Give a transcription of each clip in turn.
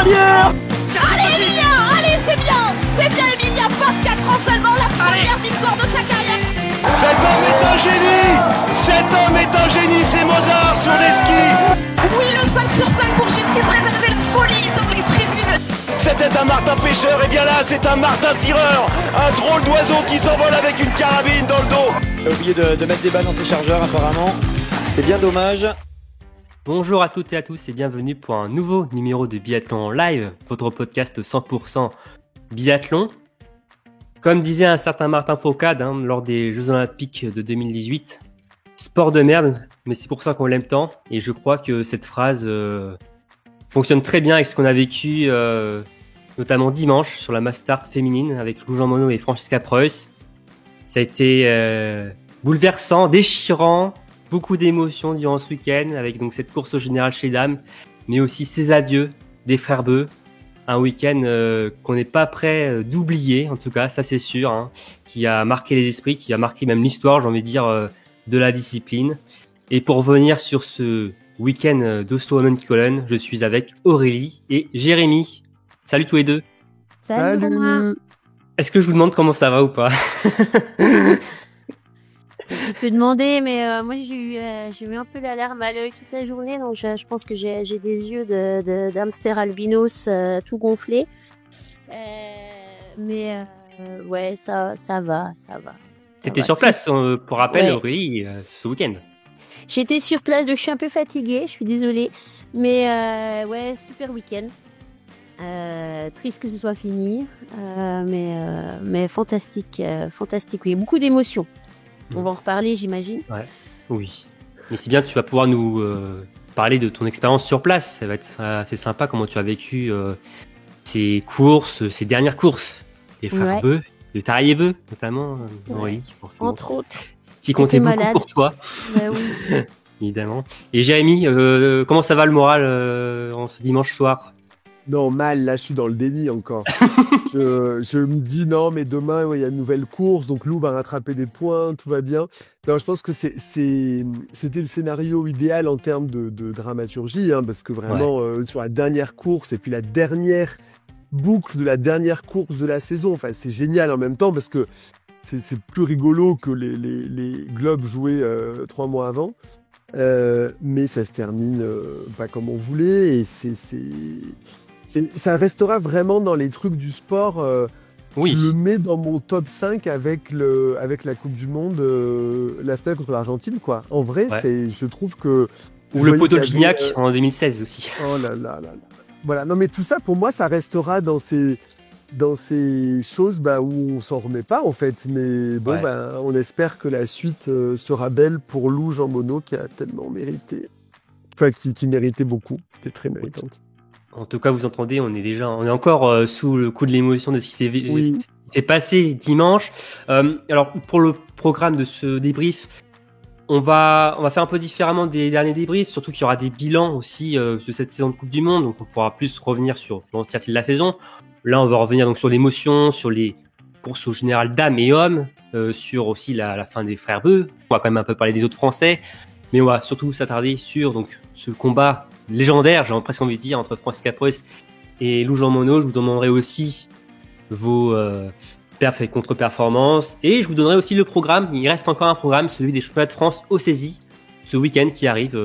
cavalière. Allez Emilia, allez c'est bien Emilia, 24 ans seulement, la première victoire de sa carrière. Cet homme est un génie. Cet homme est un génie, c'est Mozart sur les skis. Oui, le 5 sur 5 pour Justine Brezan, c'est la folie dans les tribunes. C'était un martin pêcheur, et bien là c'est un martin tireur. Un drôle d'oiseau qui s'envole avec une carabine dans le dos. Il a oublié de mettre des balles dans ses chargeurs apparemment. C'est bien dommage. Bonjour à toutes et à tous et bienvenue pour un nouveau numéro de Biathlon Live, votre podcast 100% biathlon. Comme disait un certain Martin Fourcade lors des Jeux Olympiques de 2018, sport de merde, mais c'est pour ça qu'on l'aime tant. Et je crois que cette phrase fonctionne très bien avec ce qu'on a vécu, notamment dimanche sur la Mass Start féminine avec Lou Jean Monod et Franziska Preuss. Ça a été bouleversant, déchirant. Beaucoup d'émotions durant ce week-end avec donc cette course au général chez dames, mais aussi ces adieux des frères Beu. Un week-end qu'on n'est pas prêt d'oublier, en tout cas, ça c'est sûr, qui a marqué les esprits, qui a marqué même l'histoire, j'ai envie de dire, de la discipline. Et pour revenir sur ce week-end d'Oslo Women's Cologne, je suis avec Aurélie et Jérémy. Salut tous les deux. Salut Romain. Est-ce que je vous demande comment ça va ou pas? Tu peux demander, mais moi j'ai eu un peu la larme à l'œil toute la journée, donc je pense que j'ai des yeux d'hamster albinos tout gonflés. Ouais, ça va. T'étais sur place, pour rappel, ouais. Aurélie, ce week-end. J'étais sur place, donc je suis un peu fatiguée, je suis désolée, mais ouais, super week-end. Triste que ce soit fini, mais fantastique, oui, beaucoup d'émotions. On va en reparler, j'imagine. Ouais. Oui. Mais c'est bien que tu vas pouvoir nous parler de ton expérience sur place. Ça va être assez sympa comment tu as vécu ces courses, ces dernières courses. Les frères Beu, le Taraillé Beu, notamment, Aurélie, forcément. Entre autres. Qui comptait beaucoup malade. Pour toi. Oui. Évidemment. Et Jérémy, comment ça va le moral en ce dimanche soir? Non, mal, là je suis dans le déni encore. je me dis non, mais demain il y a une nouvelle course, donc Lou va rattraper des points, tout va bien. Non, je pense que c'était le scénario idéal en termes de dramaturgie, parce que vraiment sur la dernière course et puis la dernière boucle de la dernière course de la saison, enfin c'est génial en même temps parce que c'est plus rigolo que les globes joués 3 mois avant. Mais ça se termine pas comme on voulait et ça restera vraiment dans les trucs du sport. Oui. Je le mets dans mon top 5 avec la Coupe du Monde, la finale contre l'Argentine, quoi. En vrai, je trouve que... Ou le poteau de Gignac en 2016 aussi. Oh là là. Voilà, non mais tout ça, pour moi, ça restera dans ces choses où on s'en remet pas, en fait. Mais bon, on espère que la suite sera belle pour Lou Jean Monod, qui a tellement mérité. Enfin, qui méritait beaucoup, qui est très méritante. En tout cas, vous entendez, on est encore sous le coup de l'émotion de ce qui s'est passé dimanche. Alors, pour le programme de ce débrief, on va faire un peu différemment des derniers débriefs, surtout qu'il y aura des bilans aussi de cette saison de Coupe du Monde, donc on pourra plus revenir sur l'entièreté de la saison. Là, on va revenir donc sur l'émotion, sur les courses au général dames et hommes, sur aussi la fin des frères Beu. On va quand même un peu parler des autres Français, mais on va surtout s'attarder sur donc ce combat légendaire, j'ai presque envie de dire, entre Franziska Preuss et Lou Jean Monod. Je vous demanderai aussi vos perfs et contre-performances. Et je vous donnerai aussi le programme. Il reste encore un programme, celui des championnats de France au saisie, ce week-end qui arrive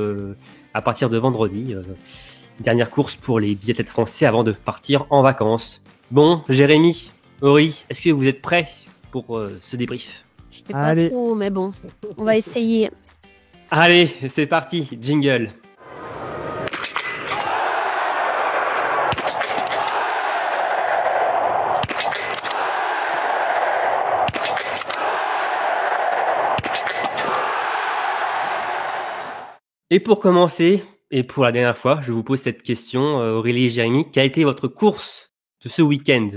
à partir de vendredi. Dernière course pour les biathlètes français avant de partir en vacances. Bon, Jérémy, Aurélie, est-ce que vous êtes prêts pour ce débrief? Je sais pas trop, mais bon, on va essayer. Allez, c'est parti, jingle. Et pour commencer, et pour la dernière fois, je vous pose cette question, Aurélie et Jérémy, quelle a été votre course de ce week-end?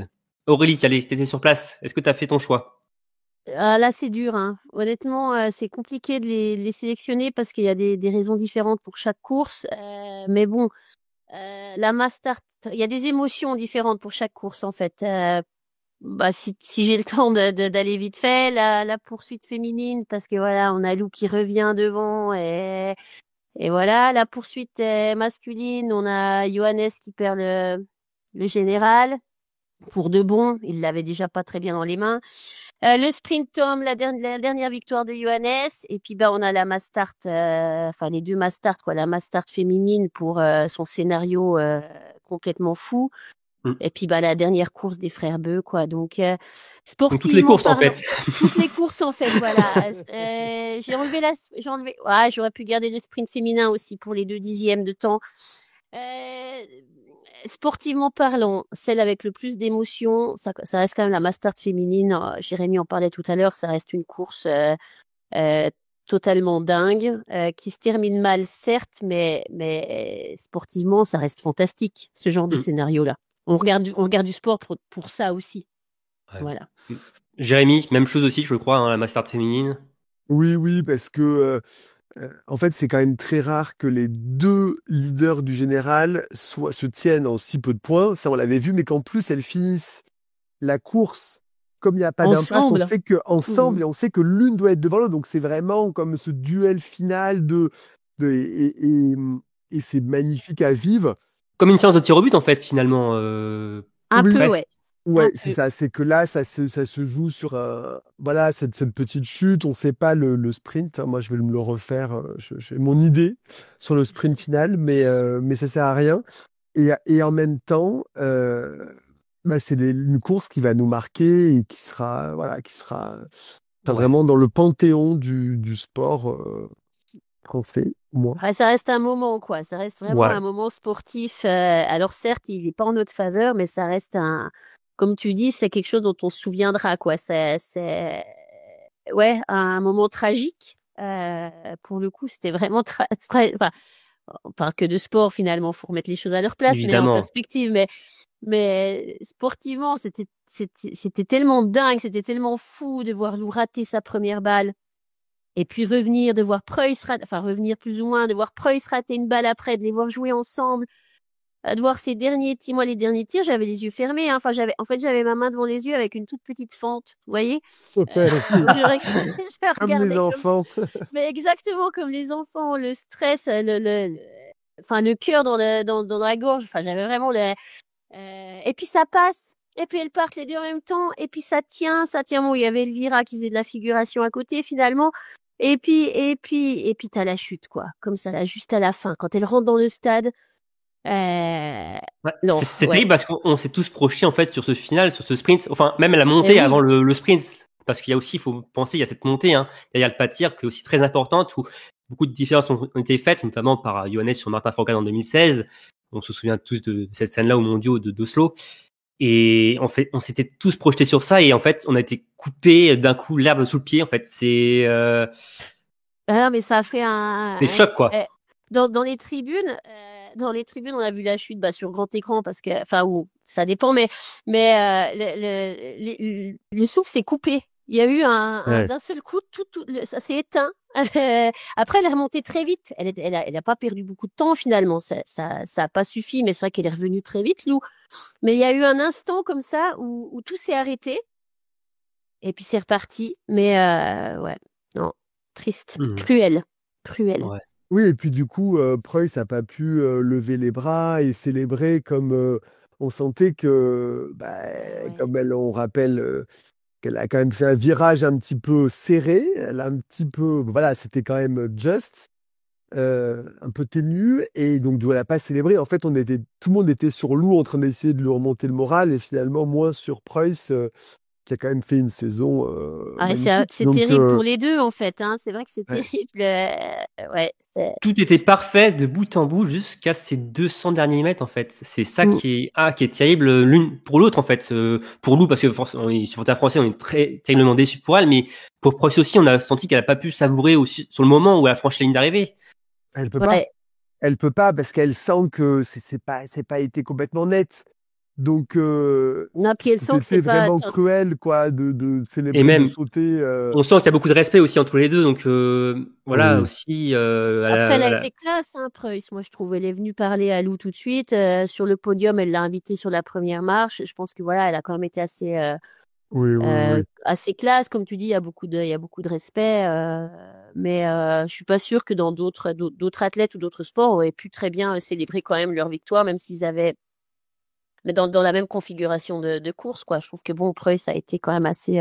Aurélie, allez, t'étais sur place, est-ce que t'as fait ton choix? Là, c'est dur, Honnêtement, c'est compliqué de les sélectionner parce qu'il y a des raisons différentes pour chaque course. Mais bon, la Mass Start, il y a des émotions différentes pour chaque course, en fait. Si j'ai le temps d'aller vite fait, la poursuite féminine, parce que voilà, on a Lou qui revient devant et voilà, la poursuite masculine, on a Johannes qui perd le général. Pour de bon, il l'avait déjà pas très bien dans les mains. Le sprintum, la dernière victoire de Johannes. Et puis, on a la Mastart, enfin, les deux Mastart, quoi. La Mastart féminine pour son scénario complètement fou. Et puis, la dernière course des frères Beu, quoi. Donc, sportivement Donc toutes les courses, en fait. Toutes les courses, en fait, voilà. J'aurais pu garder le sprint féminin aussi pour les 2 dixièmes de temps. Sportivement parlant, celle avec le plus d'émotion, ça reste quand même la Mastart féminine. Jérémy en parlait tout à l'heure, ça reste une course totalement dingue, qui se termine mal, certes, mais sportivement, ça reste fantastique, ce genre de scénario-là. On regarde du sport pour ça aussi. Ouais. Voilà. Jérémy, même chose aussi, je crois, la Mastart féminine. Oui, parce que en fait, c'est quand même très rare que les 2 leaders du général se tiennent en si peu de points. Ça, on l'avait vu, mais qu'en plus, elles finissent la course. Comme il n'y a pas d'impasse, on sait qu'ensemble, et on sait que l'une doit être devant l'autre. Donc, c'est vraiment comme ce duel final et c'est magnifique à vivre. Comme une séance de tir au but, en fait, finalement. Un peu, ouais. Ouais, c'est ça. C'est que là, ça se joue sur cette petite chute. On ne sait pas le sprint. Moi, je vais me le refaire. J'ai mon idée sur le sprint final, mais ça sert à rien. Et en même temps, c'est une course qui va nous marquer et qui sera vraiment dans le panthéon du sport français, au moins. Ouais, ça reste un moment, quoi. Ça reste vraiment un moment sportif. Alors certes, il n'est pas en notre faveur, mais ça reste comme tu dis, c'est quelque chose dont on se souviendra, quoi. C'est un moment tragique. Pour le coup, c'était vraiment enfin, on parle que de sport finalement, faut remettre les choses à leur place, Évidemment. Mais en perspective. Mais sportivement, c'était tellement dingue, c'était tellement fou de voir Lou rater sa première balle. Et puis revenir, de voir Preuss revenir plus ou moins, de voir Preuss rater une balle après, de les voir jouer ensemble, de voir ces derniers tirs. Moi, les derniers tirs, j'avais les yeux fermés. Enfin, j'avais ma main devant les yeux avec une toute petite fente, vous voyez. Je comme les enfants. Mais exactement comme les enfants, le stress, le cœur dans la gorge. Enfin, j'avais vraiment et puis ça passe. Et puis elles partent les deux en même temps. Et puis ça tient. Bon, il y avait Elvira qui faisait de la figuration à côté finalement. Et puis t'as la chute, quoi. Comme ça, là, juste à la fin, quand elle rentre dans le stade. C'est terrible parce qu'on s'est tous projetés en fait sur ce final, sur ce sprint. Enfin, même la montée avant le sprint, parce qu'il y a aussi, il faut penser, il y a cette montée derrière le pas de tir qui est aussi très importante où beaucoup de différences ont été faites, notamment par Johannes sur Martin Fourcade en 2016. On se souvient tous de cette scène-là au Mondiaux d'Oslo. Et en fait, on s'était tous projetés sur ça et en fait, on a été coupé d'un coup l'herbe sous le pied. En fait, c'est mais ça a fait c'est choc, quoi. Dans les tribunes, on a vu la chute sur grand écran parce que, où ça dépend, mais le souffle s'est coupé. Il y a eu d'un seul coup, ça s'est éteint. Après, elle est remontée très vite. Elle a pas perdu beaucoup de temps finalement. Ça a pas suffi, mais c'est vrai qu'elle est revenue très vite, Lou. Mais il y a eu un instant comme ça où tout s'est arrêté. Et puis c'est reparti. Mais non, triste, cruel. Ouais. Oui, et puis du coup, Preuss n'a pas pu lever les bras et célébrer comme on sentait que, comme on rappelle qu'elle a quand même fait un virage un petit peu serré, elle a un petit peu, c'était quand même juste, un peu ténu, et donc elle n'a pas célébré. En fait, tout le monde était sur Lou en train d'essayer de lui remonter le moral, et finalement moins sur Preuss qui a quand même fait une saison c'est terrible pour les deux en fait, hein. C'est vrai que c'est terrible. Tout était parfait de bout en bout jusqu'à ces 200 derniers mètres en fait. C'est ça qui est terrible l'une pour l'autre en fait. Pour nous parce que on est supporters français, on est très terriblement déçus pour elle, mais pour Preuss aussi, on a senti qu'elle a pas pu savourer sur le moment où elle a franchi la ligne d'arrivée. Elle peut pas. Elle peut pas parce qu'elle sent que c'est pas été complètement net. Donc, puis elle sent que c'est vraiment cruel, quoi, de célébrer, et même, de sauter. On sent qu'il y a beaucoup de respect aussi entre les deux, donc aussi. Après, elle a été classe, hein, Preuss. Moi, je trouve, elle est venue parler à Lou tout de suite sur le podium. Elle l'a invitée sur la première marche. Je pense que elle a quand même été assez, assez classe, comme tu dis. Il y a beaucoup de respect, mais je suis pas sûre que dans d'autres athlètes ou d'autres sports auraient pu très bien célébrer quand même leur victoire, même s'ils avaient mais dans la même configuration de course, quoi. Je trouve que bon, Preuss a été quand même assez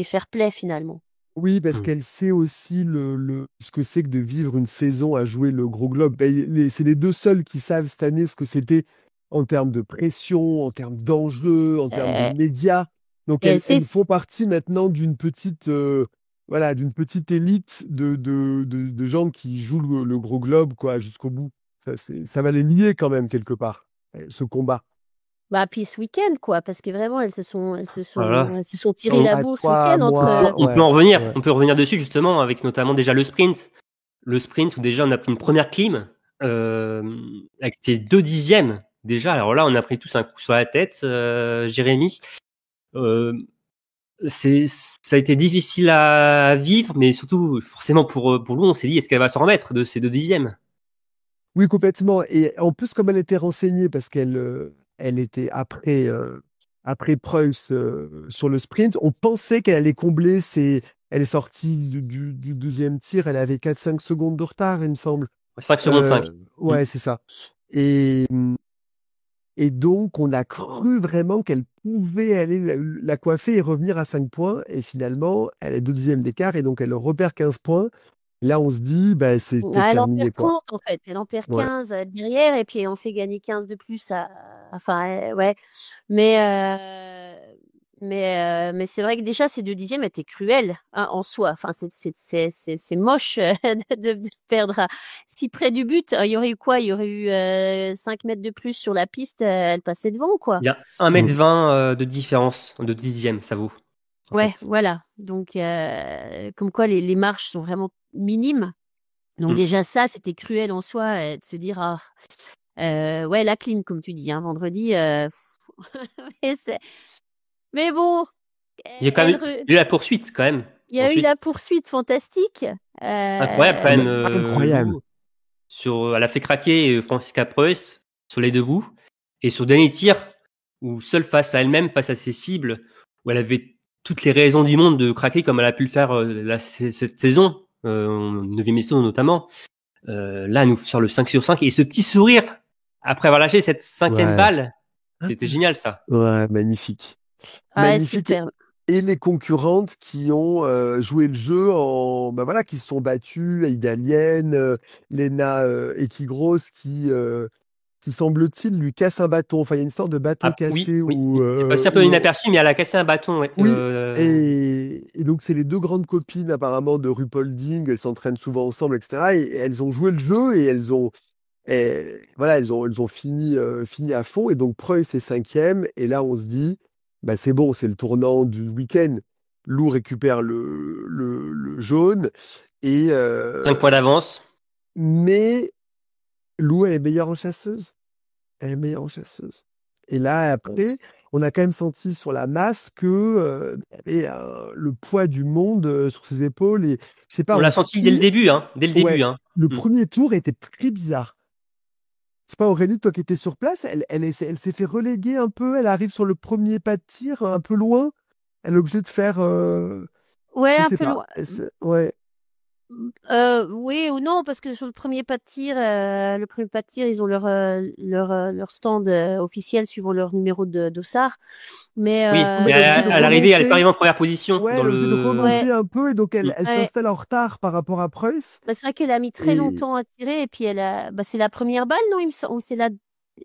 fair-play finalement. Oui, parce qu'elle sait aussi ce que c'est que de vivre une saison à jouer le gros globe. C'est les deux seuls qui savent cette année ce que c'était en termes de pression, en termes d'enjeux, en termes de médias. Donc elles font partie maintenant d'une petite élite de gens qui jouent le gros globe quoi jusqu'au bout. Ça va les lier quand même quelque part, ce combat. Bah, puis ce week-end, quoi, parce que vraiment, elles se sont tirées On- la À bourse ce toi, week-end moi, entre. On ouais, peut en revenir. ouais. On peut revenir dessus justement avec notamment déjà le sprint. Le sprint où déjà on a pris une première clim avec ces 2 dixièmes déjà. Alors là, on a pris tous un coup sur la tête, Jérémy. Euh, ça a été difficile à vivre, mais surtout forcément pour Lou, on s'est dit est-ce qu'elle va s'en remettre de ces 2 dixièmes? Oui, complètement. Et en plus, comme elle était renseignée, parce elle était après Preuss sur le sprint, on pensait qu'elle allait combler ses. Elle est sortie du deuxième tir, elle avait 4-5 secondes de retard, il me semble. 5 secondes 5. Ouais, c'est ça. Et donc, on a cru vraiment qu'elle pouvait aller la coiffer et revenir à 5 points. Et finalement, elle est 2 dixièmes d'écart et donc elle repère 15 points. Là, on se dit, bah, c'est peut-être Elle en terminé, perd quoi. 30 en fait. Elle en perd Ouais. 15 derrière et puis on fait gagner 15 de plus enfin, ouais. Mais c'est vrai que déjà ces 2 dixièmes étaient cruels hein, en soi. Enfin, c'est moche de perdre si près du but. Il y aurait eu quoi? Il y aurait eu 5 mètres de plus sur la piste. Elle passait devant, quoi. Il y a 1,20 m de différence de dixième, ça vaut. Ouais, Fait. voilà. Donc, comme quoi les marges sont vraiment minimes. Donc déjà ça, c'était cruel en soi de se dire ouais la clean comme tu dis hein, vendredi. Mais bon, Il y a quand même eu la poursuite quand même. il y a eu Ensuite, la poursuite fantastique. incroyable quand même. Incroyable. Lou, elle a fait craquer Franziska Preuss sur les deux bouts et sur le dernier tir où seule face à elle-même, face à ses cibles, où elle avait toutes les raisons du monde de craquer comme elle a pu le faire cette saison, en 9e mission notamment. Là, elle nous sort le 5 sur 5 et ce petit sourire après avoir lâché cette 5e balle, c'était génial ça. Ouais, magnifique. Ouais, Magnifique. super. Et les concurrentes qui ont joué le jeu qui se sont battues, Idalienne, Lena Ekigros qui semble-t-il lui casse un bâton. Enfin, il y a une sorte de bâton cassé oui. où C'est passé un peu inaperçu, mais elle a cassé un bâton. Ouais. oui. Et donc c'est les deux grandes copines apparemment de RuPaul-Ding. Elles s'entraînent souvent ensemble, etc. Et elles ont joué le jeu et elles ont fini à fond. Et donc Preuss est 5e. Et là, on se dit, bah c'est bon, c'est le tournant du week-end. Lou récupère le jaune et 5 points d'avance. mais Lou elle est meilleure en chasseuse. Elle est meilleure en chasseuse. Et là, après, on a quand même senti sur la masse que y avait le poids du monde sur ses épaules. Et je sais pas. On l'a senti dès le début, hein. Dès le début, hein. Le premier tour était très bizarre. Je sais pas, Aurélie, toi qui étais sur place, elle s'est fait reléguer un peu. Elle arrive sur le premier pas de tir, un peu loin. Elle est obligée de faire. Ouais, je un sais peu pas. loin. Ouais. Oui ou non, parce que sur le premier pas de tir, ils ont leur stand officiel suivant leur numéro de dossard. Mais oui, mais à l'arrivée, elle est pas arrivée en première position. Ouais, dans elle est obligée de remonter un peu et donc elle Ouais. s'installe en retard par rapport à Preuss. Bah, c'est vrai qu'elle a mis très longtemps à tirer et puis c'est la première balle, non? Ou c'est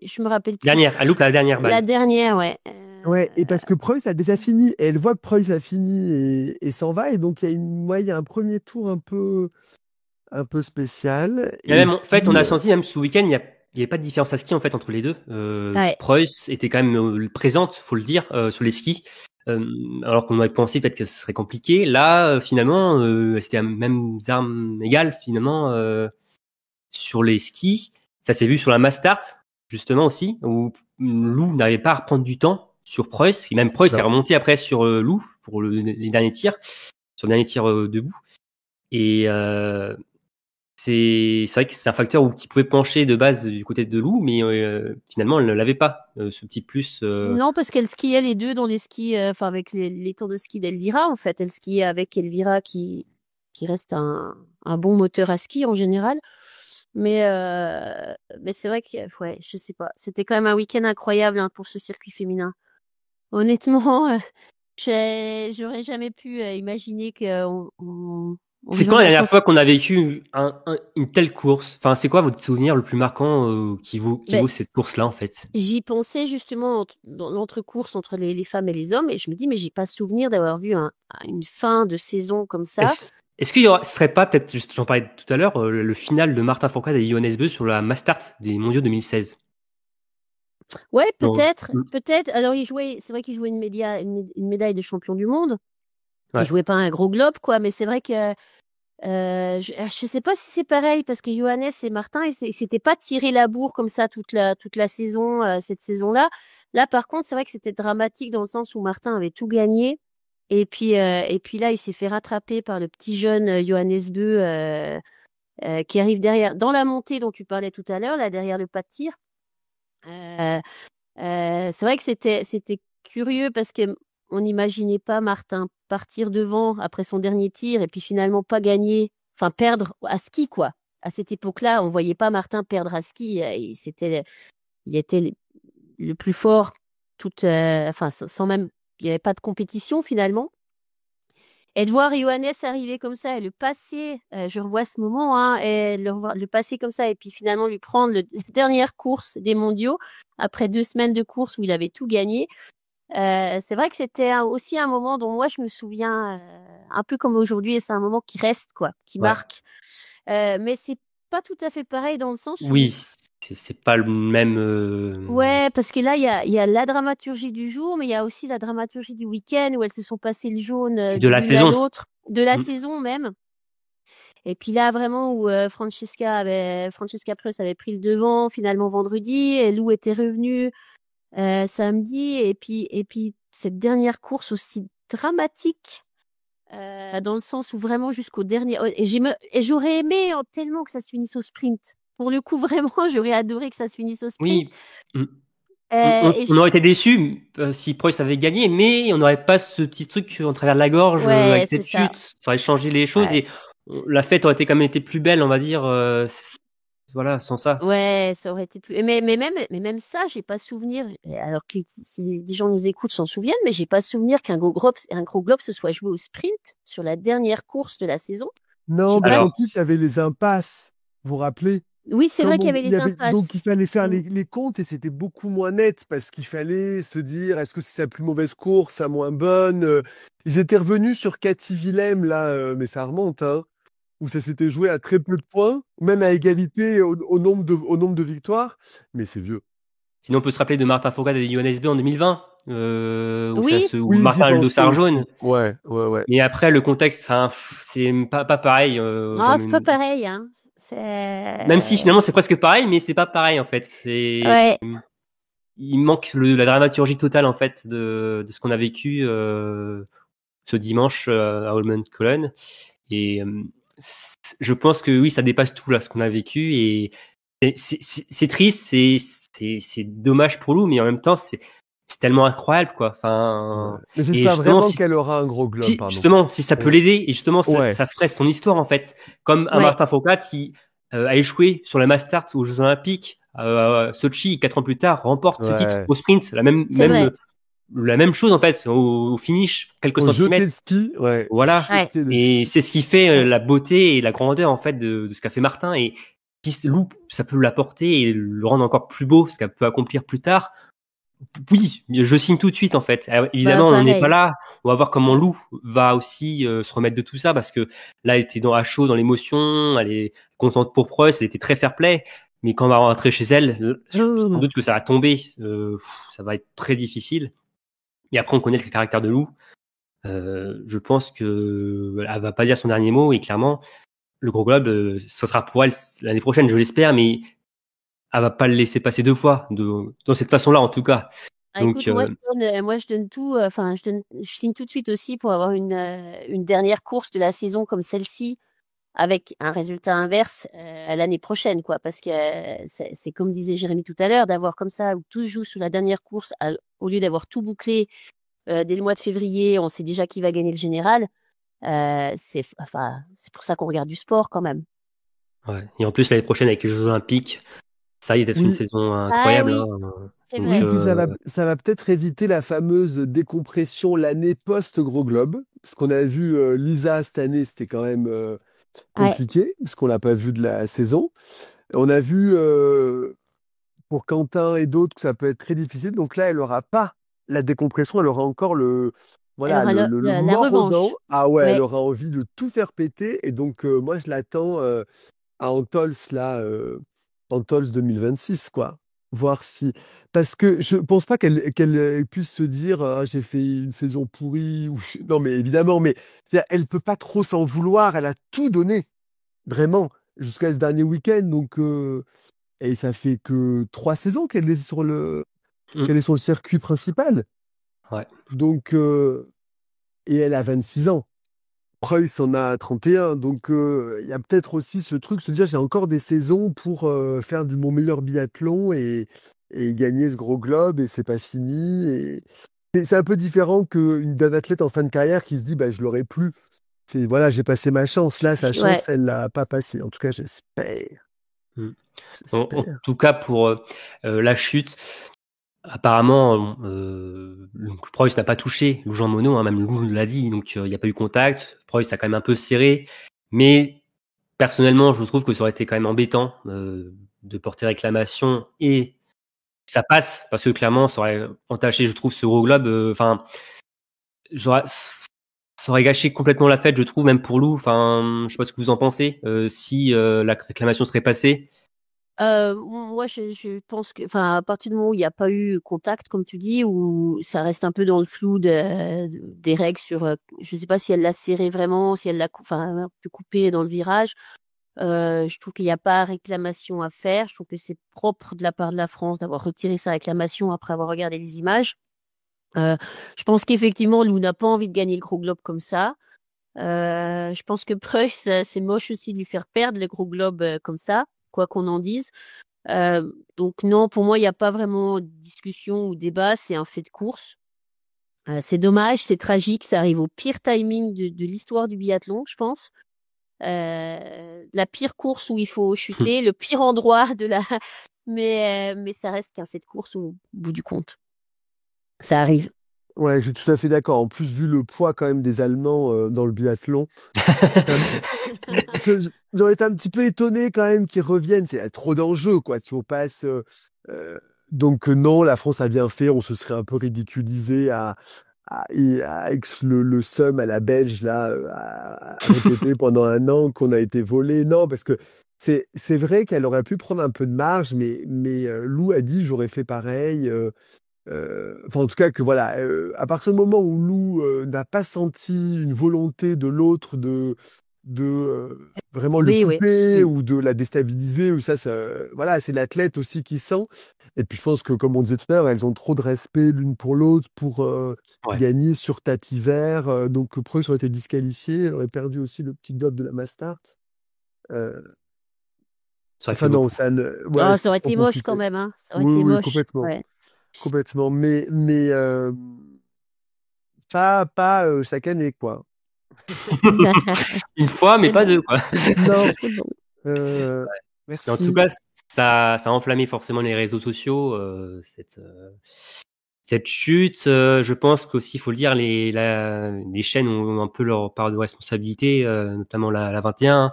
je me rappelle plus. Elle loupe la dernière balle. La dernière, ouais. Ouais, et parce que Preuss a déjà fini, et elle voit que Preuss a fini et s'en va, et donc il y a un premier tour un peu spécial. Et même, en fait, on a senti même ce week-end, il y avait pas de différence à ski en fait entre les deux. Preuss était quand même présente, faut le dire, sur les skis, alors qu'on aurait pensé peut-être que ce serait compliqué. Là, finalement, c'était même armes égales finalement sur les skis. Ça s'est vu sur la mass start justement aussi, où Lou n'arrivait pas à reprendre du temps sur Preuss. Et même Preuss est remonté après sur Lou pour les derniers tirs, sur le dernier tir debout. Et c'est vrai que c'est un facteur qui pouvait pencher de base du côté de Lou, mais finalement elle ne l'avait pas, ce petit plus. Non, parce qu'elle skiait les deux dans les skis, avec les tours de ski d'Elvira en fait. Elle skiait avec Elvira qui reste un bon moteur à ski en général. Mais c'est vrai que, ouais, je sais pas. C'était quand même un week-end incroyable hein, pour ce circuit féminin. Honnêtement, j'aurais jamais pu imaginer qu'on C'est quand vivrait. la Je dernière pense. fois qu'on a vécu une telle course? Enfin, c'est quoi votre souvenir le plus marquant qui Ben, vaut cette course-là, en fait? j'y pensais justement dans l'entrecourse entre les femmes et les hommes, et je me dis, mais j'ai pas souvenir d'avoir vu une fin de saison comme ça. Est-ce qu'il y aura, ce serait pas, peut-être, j'en parlais tout à l'heure, le final de Martin Fourcade et Johannes Beu sur la Mastart des Mondiaux 2016? Ouais, Non. peut-être. Alors, c'est vrai qu'il jouait une médaille de champion du monde. Il Ouais. jouait pas un gros globe, quoi, mais c'est vrai que je sais pas si c'est pareil parce que Johannes et Martin, ils s'étaient pas tiré la bourre comme ça toute la saison, cette saison-là. Là, par contre, c'est vrai que c'était dramatique dans le sens où Martin avait tout gagné. Et puis là, il s'est fait rattraper par le petit jeune Johannes Beu qui arrive derrière, dans la montée dont tu parlais tout à l'heure, là, derrière le pas de tir. Euh, c'est vrai que c'était curieux parce que on n'imaginait pas Martin partir devant après son dernier tir et puis finalement pas gagner, enfin perdre à ski quoi. À cette époque-là, on voyait pas Martin perdre à ski. Il était le plus fort, enfin sans même, il n'y avait pas de compétition finalement. Et de voir Johannes arriver comme ça et le passer, je revois ce moment, hein, et le passer comme ça et puis finalement lui prendre la dernière course des mondiaux après 2 semaines de course où il avait tout gagné. C'est vrai que c'était aussi un moment dont moi je me souviens un peu comme aujourd'hui et c'est un moment qui reste quoi, qui Ouais. marque. Mais c'est pas tout à fait pareil dans le sens où Oui, c'est pas le même. ouais, parce que là, il y a la dramaturgie du jour, mais il y a aussi la dramaturgie du week-end où elles se sont passées le jaune Puis de d'une la nuit à saison. l'autre, de la Mm. saison même. Et puis là, vraiment, où Francesca Preuss avait pris le devant, finalement vendredi, et Lou était revenu samedi. Et puis, cette dernière course aussi dramatique, dans le sens où vraiment jusqu'au dernier. Et j'aurais aimé tellement que ça se finisse au sprint. Pour le coup, vraiment, j'aurais adoré que ça se finisse au sprint. Oui. Mm. Et On aurait été déçus si Preuss avait gagné, mais on n'aurait pas ce petit truc en travers de la gorge ouais, avec c'est cette ça. chute. Ça aurait changé les choses Ouais. et la fête aurait été quand même été plus belle, on va dire. Voilà, sans ça. Ouais, ça aurait été plus. Mais même ça, j'ai pas souvenir. Alors que si des gens nous écoutent s'en souviennent, mais j'ai pas souvenir un gros globe se soit joué au sprint sur la dernière course de la saison. Non, J'ai parce pas. qu'en Alors, plus, il y avait les impasses. Vous vous rappelez? Oui, c'est vrai qu'il y avait Il y les avait, donc, impasses. il fallait faire Mm. les comptes et c'était beaucoup moins net parce qu'il fallait se dire est-ce que c'est sa plus mauvaise course, sa moins bonne Ils étaient revenus sur Cathy Willem, là, mais ça remonte, hein, où ça s'était joué à très peu de points, même à égalité au nombre de victoires, mais c'est vieux. sinon on peut se rappeler de Martin Fourcade et Johannes Beu en 2020, Oui, où Oui, j'y Martin a le pensais dossard aussi. jaune. Ouais, ouais, ouais. Mais après, le contexte, enfin, c'est pas pareil. non, c'est pas pareil, hein. Même si C'est finalement c'est presque pareil, mais c'est pas pareil en fait. ouais. Il manque la dramaturgie totale en fait de ce qu'on a vécu ce dimanche à Holmenkollen. Et je pense que oui, ça dépasse tout là ce qu'on a vécu et c'est triste, c'est dommage pour nous, mais en même temps c'est tellement incroyable quoi. Ouais. Enfin, Mais et j'espère justement vraiment si qu'elle aura un gros globe, pardon. si ça peut l'aider et justement Ouais, ça ferait son histoire en fait, comme un Ouais. Martin Fourcade qui a échoué sur la Mastart aux Jeux Olympiques, Sochi 4 ans plus tard remporte ce titre ouais. au sprint, C'est vrai. la même chose en fait au finish, quelques Au jeté centimètres. de ski, ouais. Au Voilà. Ouais. jeté de Et ski. c'est ce qui fait la beauté et la grandeur en fait de ce qu'a fait Martin et si Lou ça peut l'apporter et le rendre encore plus beau, ce qu'elle peut accomplir plus tard. Oui, je signe tout de suite en fait. Bah Évidemment, on n'est pas pareil. là. On va voir comment Lou va aussi se remettre de tout ça parce que là, elle était à chaud dans l'émotion, elle est contente pour Preuss, elle était très fair-play. Mais quand on va rentrer chez elle, sans doute que ça va tomber. Ça va être très difficile. Et après, on connaît le caractère de Lou. Je pense que elle va pas dire son dernier mot et clairement, le gros globe, ça sera pour elle l'année prochaine, je l'espère, mais elle va pas le laisser passer deux fois, dans cette façon-là en tout cas. Ah, Donc, écoute, moi je donne tout. Enfin, je signe tout de suite aussi pour avoir une dernière course de la saison comme celle-ci, avec un résultat inverse l'année prochaine, quoi. Parce que c'est comme disait Jérémy tout à l'heure, d'avoir comme ça où tout se joue sous la dernière course, au lieu d'avoir tout bouclé dès le mois de février, on sait déjà qui va gagner le général. C'est pour ça qu'on regarde du sport quand même. Ouais. Et en plus, l'année prochaine, avec les Jeux Olympiques, ça y est, d'être une Oui, saison incroyable. oui, Hein. c'est Donc, vrai. oui, puis ça va peut-être éviter la fameuse décompression l'année post-Gros Globe. Parce qu'on a vu Lisa cette année, c'était quand même Ouais. compliqué, parce qu'on l'a pas vu de la saison. On a vu pour Quentin et d'autres que ça peut être très difficile. Donc là, elle aura pas la décompression, elle aura encore Elle voilà, aura le la mort aux dents. revanche. Ah ouais, elle Ouais. aura envie de tout faire péter. Et donc, moi, je l'attends à Antols, là, Antols 2026, quoi. Voir si. Parce que je pense pas qu'elle puisse se dire ah, j'ai fait une saison pourrie. Ou... Non, mais évidemment, mais elle peut pas trop s'en vouloir. Elle a tout donné, vraiment, jusqu'à ce dernier week-end. Donc, et ça fait que 3 saisons qu'elle est sur le circuit principal. ouais. Donc, et elle a 26 ans. Preuss en a 31. Donc, il y a peut-être aussi ce truc, se dire j'ai encore des saisons pour faire mon meilleur biathlon et gagner ce gros globe et c'est pas fini. Et c'est un peu différent d'un athlète en fin de carrière qui se dit bah, je l'aurai plus. Voilà, j'ai passé ma chance. Là, sa Ouais. chance, elle l'a pas passée. En tout cas, j'espère. Mm. En J'espère. tout cas, pour la chute, apparemment, donc Preuss n'a pas touché Lou Jean Monod, hein, même Lou l'a dit, donc il n'y a pas eu contact. Preuss a quand même un peu serré, mais personnellement, je trouve que ça aurait été quand même embêtant de porter réclamation et que ça passe, parce que clairement, ça aurait entaché, je trouve, ce gros globe. Enfin, ça aurait gâché complètement la fête, je trouve, même pour Lou. Enfin, je sais pas ce que vous en pensez. Si la réclamation serait passée. Moi, je pense que, enfin, à partir du moment où il n'y a pas eu contact, comme tu dis, où ça reste un peu dans le flou des règles sur, je sais pas si elle l'a serré vraiment, si elle l'a, enfin, un peu coupé dans le virage. Je trouve qu'il n'y a pas réclamation à faire. Je trouve que c'est propre de la part de la France d'avoir retiré sa réclamation après avoir regardé les images. Je pense qu'effectivement, Lou n'a pas envie de gagner le gros globe comme ça. Je pense que Preuss, c'est moche aussi de lui faire perdre le gros globe comme ça, quoi qu'on en dise. Donc non, pour moi, il n'y a pas vraiment de discussion ou débat, c'est un fait de course. C'est dommage, c'est tragique, ça arrive au pire timing de l'histoire du biathlon, je pense. La pire course où il faut chuter, le pire endroit de la... mais ça reste qu'un fait de course au bout du compte. Ça arrive. Ouais, je suis tout à fait d'accord. En plus, vu le poids quand même des Allemands dans le biathlon, j'aurais été un petit peu étonné quand même qu'ils reviennent. C'est trop d'enjeux, quoi. Si on passe, donc non, la France a bien fait. On se serait un peu ridiculisé avec le seum à la Belge là, à répéter pendant un an qu'on a été volé. Non, parce que c'est vrai qu'elle aurait pu prendre un peu de marge, mais Lou a dit j'aurais fait pareil. Enfin, en tout cas, que voilà, à partir du moment où Lou n'a pas senti une volonté de l'autre de vraiment le Oui, oui. couper ou de la déstabiliser, ou voilà, c'est l'athlète aussi qui sent. Et puis, je pense que, comme on disait tout à l'heure, elles ont trop de respect l'une pour l'autre pour Ouais. gagner sur tapis vert. Donc, Preuss aurait été disqualifié, elle aurait perdu aussi le petit globe de la Mastart. Euh, Ça aurait enfin, fait non, beaucoup. ouais, Oh, c'est ça aurait trop été moche compliqué. quand même, hein. Ça aurait Oui, été oui, moche. complètement. Ouais. Complètement. Mais pas chaque année, quoi. Une fois, mais C'est pas bon. deux, quoi. Non, C'est bon. Mais en tout merci. cas, ça a enflammé forcément les réseaux sociaux, cette chute. Je pense qu'aussi, il faut le dire, les chaînes ont un peu leur part de responsabilité, notamment la 21,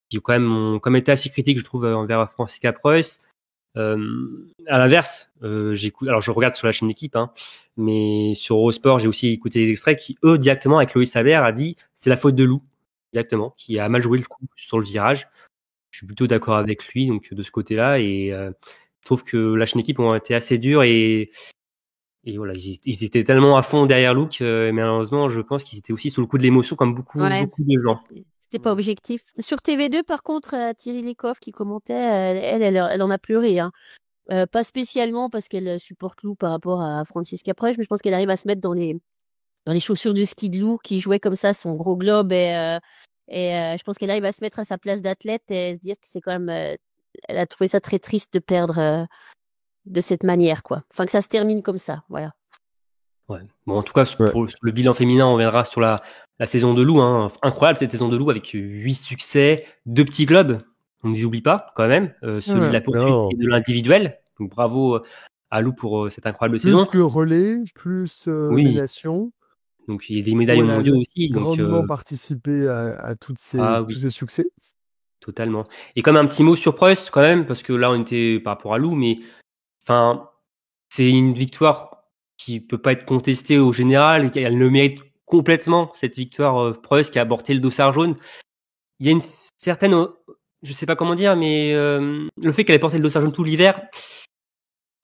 qui ont quand même été assez critiques, je trouve, envers Franziska Preuss. À l'inverse, j'écoute. Alors, je regarde sur la chaîne d'équipe, hein, mais sur Eurosport, j'ai aussi écouté des extraits qui, eux, directement, avec Loïs Haber, a dit c'est la faute de Lou, directement, qui a mal joué le coup sur le virage. Je suis plutôt d'accord avec lui, donc de ce côté-là, et je trouve que la chaîne d'équipe ont été assez durs et voilà, ils étaient tellement à fond derrière Lou que malheureusement, je pense qu'ils étaient aussi sous le coup de l'émotion, comme beaucoup Ouais. de gens. C'était pas objectif. Sur TV2, par contre, Thierry Lecoff qui commentait, elle en a pleuré, hein. Pas spécialement parce qu'elle supporte Lou par rapport à Franziska Preuss, mais je pense qu'elle arrive à se mettre dans les chaussures de ski de Lou qui jouait comme ça son gros globe et je pense qu'elle arrive à se mettre à sa place d'athlète et se dire que c'est quand même, elle a trouvé ça très triste de perdre de cette manière, quoi. Enfin, que ça se termine comme ça, voilà. Ouais. Bon, en tout cas, Ouais. pour le bilan féminin, on viendra sur la saison de Lou, hein. Incroyable cette saison de Lou avec 8 succès, 2 petits globes. on ne les oublie pas quand même, ceux de la poursuite Non. et de l'individuel. Donc bravo à Lou pour cette incroyable saison. Plus le relais, plus Oui. les nations. Donc il y a des médailles Où aux elle a mondiaux aussi. Donc grandement participé à tous oui, ces succès. totalement. Et comme un petit mot sur Prost quand même, parce que là on était par rapport à Lou, mais enfin c'est une victoire qui peut pas être contestée au général. Elle le mérite complètement, cette victoire Prost qui a porté le dossard jaune. Il y a une certaine, je sais pas comment dire, mais le fait qu'elle ait porté le dossard jaune tout l'hiver,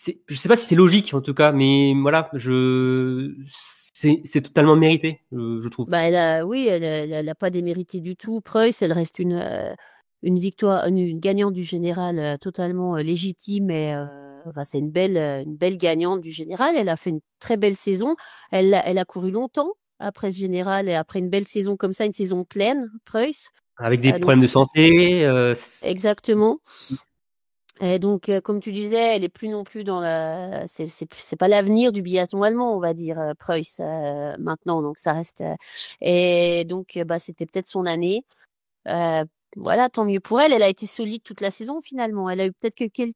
je sais pas si c'est logique en tout cas, mais voilà, c'est totalement mérité, je trouve. Bah, elle a pas démérité du tout. Preuss, elle reste une victoire, une gagnante du général totalement légitime et enfin, c'est une belle gagnante du général. Elle a fait une très belle saison. Elle a couru longtemps après ce général et après une belle saison comme ça, une saison pleine, Preuss. Avec des donc, problèmes de santé. Exactement. Et donc, comme tu disais, elle est plus non plus dans c'est pas l'avenir du biathlon allemand, on va dire, Preuss, maintenant. Donc, ça reste, et donc, bah, c'était peut-être son année. Voilà, tant mieux pour elle. Elle a été solide toute la saison, finalement. Elle a eu peut-être quelques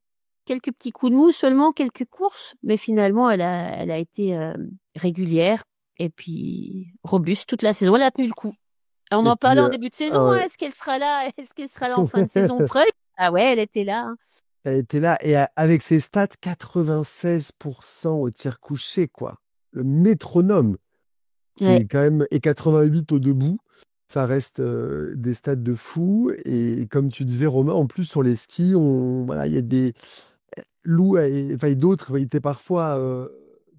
petits coups de mou seulement, quelques courses, mais finalement, elle a été régulière et puis robuste toute la saison. Elle a tenu le coup. Et on Et en parlait puis, en début de saison. ouais. Est-ce qu'elle sera là? Est-ce qu'elle sera là en fin de saison, Preuss? Ah ouais, elle était là. Hein. Elle était là et avec ses stats, 96% au tir couché, quoi. Le métronome. C'est Ouais. quand même, et 88 au debout. Ça reste des stats de fou. Et comme tu disais, Romain, en plus, sur les skis, voilà, il y a des. Lou, enfin, et d'autres, étaient parfois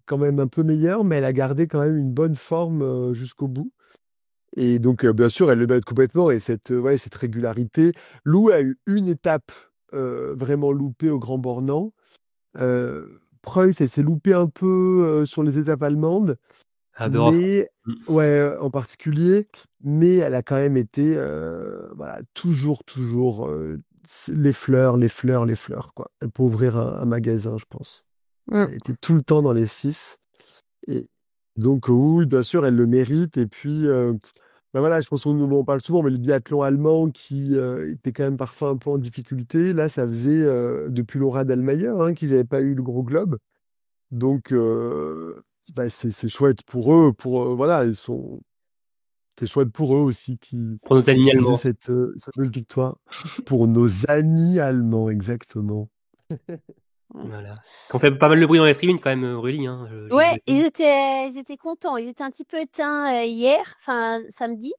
quand même un peu meilleurs, mais elle a gardé quand même une bonne forme jusqu'au bout. Et donc, bien sûr, elle le bat complètement. Et cette régularité. Lou a eu une étape vraiment loupée au Grand Bornand. Preuss, elle s'est loupée un peu sur les étapes allemandes. À Beurre. Mais, ouais, en particulier. Mais elle a quand même été, voilà, toujours, les fleurs, quoi. Elle peut ouvrir un magasin, je pense. Elle était tout le temps dans les 6. Et donc, oui, bien sûr, elle le mérite. Et puis, bah voilà, je pense qu'on en parle souvent, mais le biathlon allemand qui était quand même parfois un peu en difficulté, là, ça faisait depuis Laura Dahlmeier qu'ils n'avaient pas eu le gros globe. Donc, bah, c'est chouette pour eux. Voilà, c'est chouette pour eux aussi Pour nos amis qu'ils aient allemands. cette belle victoire. Pour nos amis allemands, exactement. Voilà. Qu'on fait pas mal de bruit dans les tribunes quand même, Aurélie. Hein, Ouais, ils étaient contents. Ils étaient un petit peu éteints hier, enfin samedi,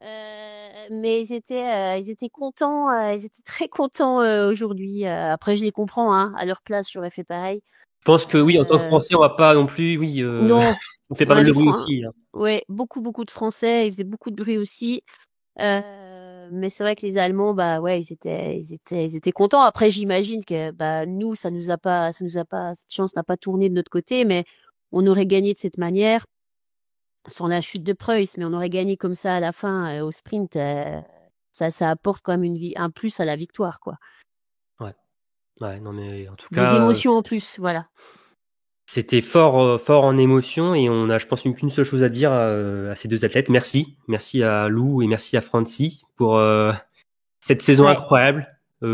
mais ils étaient contents. Ils étaient très contents aujourd'hui. Après, je les comprends. Hein. À leur place, j'aurais fait pareil. Je pense que oui, en tant que Français, on va pas non plus. Oui, Non, on fait pas mal de bruit aussi. Hein. Ouais, beaucoup de Français. Ils faisaient beaucoup de bruit aussi. Mais c'est vrai que les Allemands, bah ouais, ils étaient contents. Après, j'imagine que bah nous, cette chance n'a pas tourné de notre côté, mais on aurait gagné de cette manière, sans la chute de Preuss, mais on aurait gagné comme ça à la fin au sprint. Ça apporte quand même un plus à la victoire, quoi. Ouais, non mais en tout Des cas, émotions en plus, voilà. c'était fort, fort en émotion et on a, je pense, qu'une seule chose à dire à ces deux athlètes. Merci à Lou et merci à Francie pour cette saison incroyable,